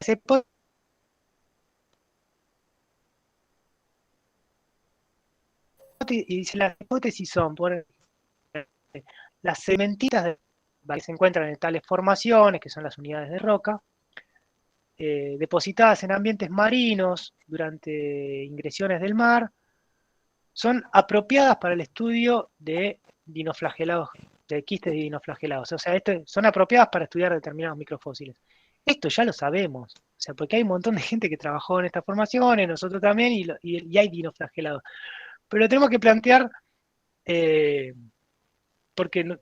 hipótesis son, por las cementitas que se encuentran en tales formaciones, que son las unidades de roca, depositadas en ambientes marinos durante ingresiones del mar, son apropiadas para el estudio de dinoflagelados, de quistes de dinoflagelados. O sea, son apropiadas para estudiar determinados microfósiles. Esto ya lo sabemos, o sea, porque hay un montón de gente que trabajó en estas formaciones, nosotros también, y hay dinoflagelados. Pero lo tenemos que plantear porque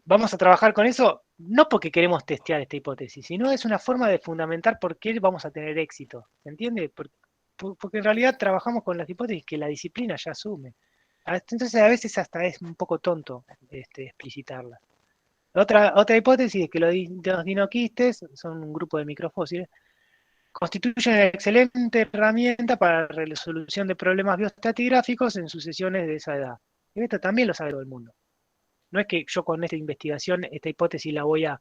vamos a trabajar con eso, no porque queremos testear esta hipótesis, sino es una forma de fundamentar por qué vamos a tener éxito, ¿se entiende? Porque en realidad trabajamos con las hipótesis que la disciplina ya asume. Entonces a veces hasta es un poco tonto explicitarla. Otra hipótesis es que los dinoquistes, son un grupo de microfósiles, constituyen una excelente herramienta para la resolución de problemas bioestratigráficos en sucesiones de esa edad. Y esto también lo sabe todo el mundo. No es que yo con esta investigación, esta hipótesis la voy a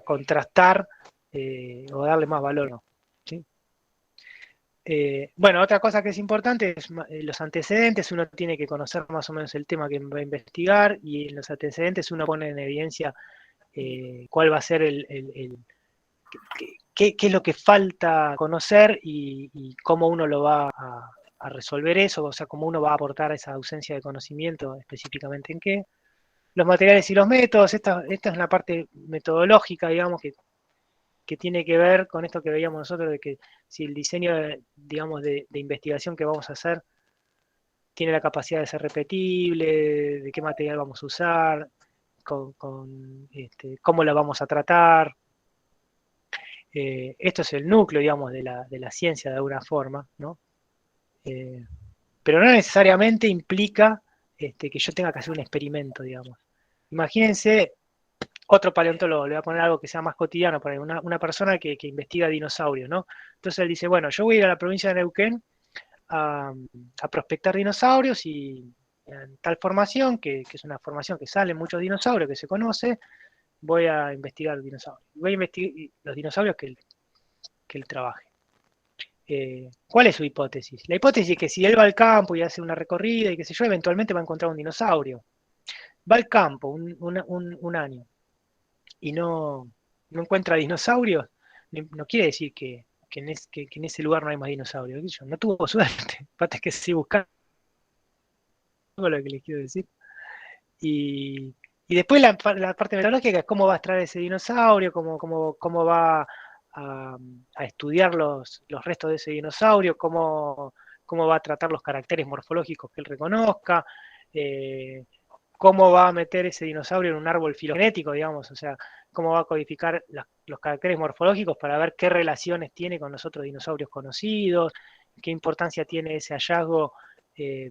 contrastar o darle más valor, ¿no? ¿Sí? Bueno, otra cosa que es importante es los antecedentes. Uno tiene que conocer más o menos el tema que va a investigar, y en los antecedentes uno pone en evidencia cuál va a ser qué es lo que falta conocer y cómo uno lo va a resolver eso, o sea, cómo uno va a aportar esa ausencia de conocimiento, específicamente en qué. Los materiales y los métodos, esta es la parte metodológica, digamos, que tiene que ver con esto que veíamos nosotros, de que si el diseño, digamos, de investigación que vamos a hacer tiene la capacidad de ser repetible, de qué material vamos a usar, cómo la vamos a tratar. Esto es el núcleo, digamos, de la ciencia de alguna forma, ¿no? Pero no necesariamente implica que yo tenga que hacer un experimento, digamos. Imagínense otro paleontólogo, le voy a poner algo que sea más cotidiano, para una persona que investiga dinosaurios, ¿no? Entonces él dice, bueno, yo voy a ir a la provincia de Neuquén a prospectar dinosaurios y en tal formación, que es una formación que salen muchos dinosaurios, que se conoce, voy a investigar dinosaurios. Voy a investigar los dinosaurios que él trabaje. ¿Cuál es su hipótesis? La hipótesis es que si él va al campo y hace una recorrida y qué sé yo, eventualmente va a encontrar un dinosaurio. Va al campo un año y no encuentra dinosaurios, no quiere decir que en ese lugar no hay más dinosaurios. ¿Qué sé yo? No tuvo suerte. Aparte que sí buscando lo que les quiero decir. Y después la parte metodológica es cómo va a extraer ese dinosaurio, cómo va a estudiar los restos de ese dinosaurio, cómo va a tratar los caracteres morfológicos que él reconozca, cómo va a meter ese dinosaurio en un árbol filogenético, digamos, o sea, cómo va a codificar los caracteres morfológicos para ver qué relaciones tiene con los otros dinosaurios conocidos, qué importancia tiene ese hallazgo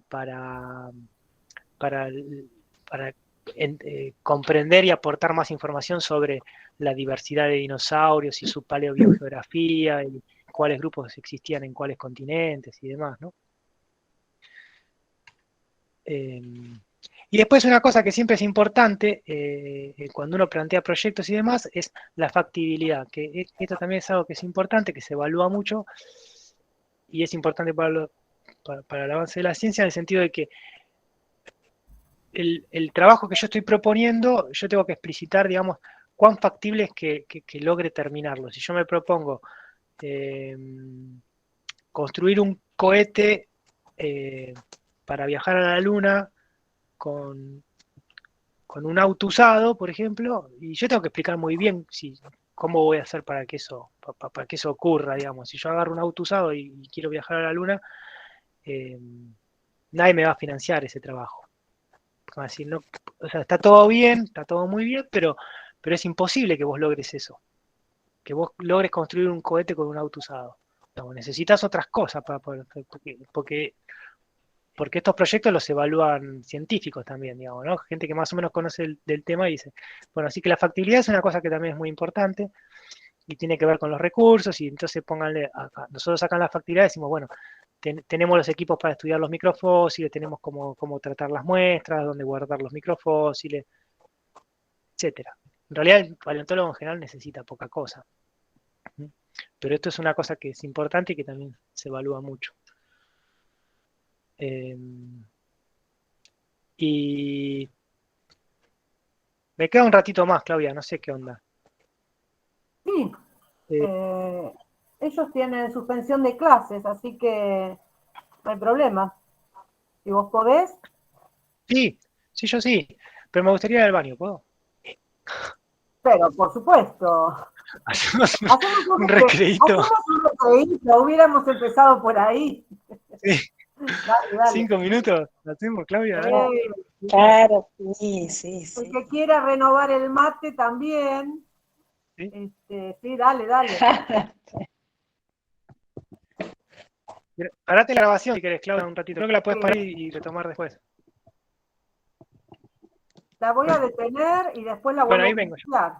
para comprender y aportar más información sobre la diversidad de dinosaurios y su paleobiogeografía y cuáles grupos existían en cuáles continentes y demás, ¿no? Y después una cosa que siempre es importante cuando uno plantea proyectos y demás es la factibilidad, que esto también es algo que es importante, que se evalúa mucho y es importante para el avance de la ciencia en el sentido de que el trabajo que yo estoy proponiendo, yo tengo que explicitar, digamos, cuán factible es que logre terminarlo. Si yo me propongo construir un cohete para viajar a la Luna con un auto usado, por ejemplo, y yo tengo que explicar muy bien cómo voy a hacer para que eso ocurra, digamos. Si yo agarro un auto usado y quiero viajar a la Luna, nadie me va a financiar ese trabajo. Como decir, no, o sea, está todo bien, está todo muy bien, pero es imposible que vos logres eso. Que vos logres construir un cohete con un auto usado. No, necesitas otras cosas porque estos proyectos los evalúan científicos también, digamos, ¿no? Gente que más o menos conoce del tema y dice, bueno, así que la factibilidad es una cosa que también es muy importante y tiene que ver con los recursos y entonces pónganle, nosotros sacan la factibilidad y decimos, bueno, tenemos los equipos para estudiar los microfósiles, tenemos cómo tratar las muestras, dónde guardar los microfósiles, etcétera. En realidad el paleontólogo en general necesita poca cosa. Pero esto es una cosa que es importante y que también se evalúa mucho. Y me queda un ratito más, Claudia, no sé qué onda. Sí, ellos tienen suspensión de clases, así que no hay problema. Si vos podés. Sí, yo sí, pero me gustaría ir al baño, ¿puedo? Pero, por supuesto. Hacemos un recreíto. Hacemos un recreíto, hubiéramos empezado por ahí. Sí. Dale. 5 minutos, ¿lo hacemos, Claudia? Claro, sí. El que quiera renovar el mate también. Sí, sí, dale. Parate la grabación si querés, Claudia, un ratito. Creo que la puedes parar y retomar después. La voy a detener y después la voy Bueno, a ahí vengo yo. iniciar.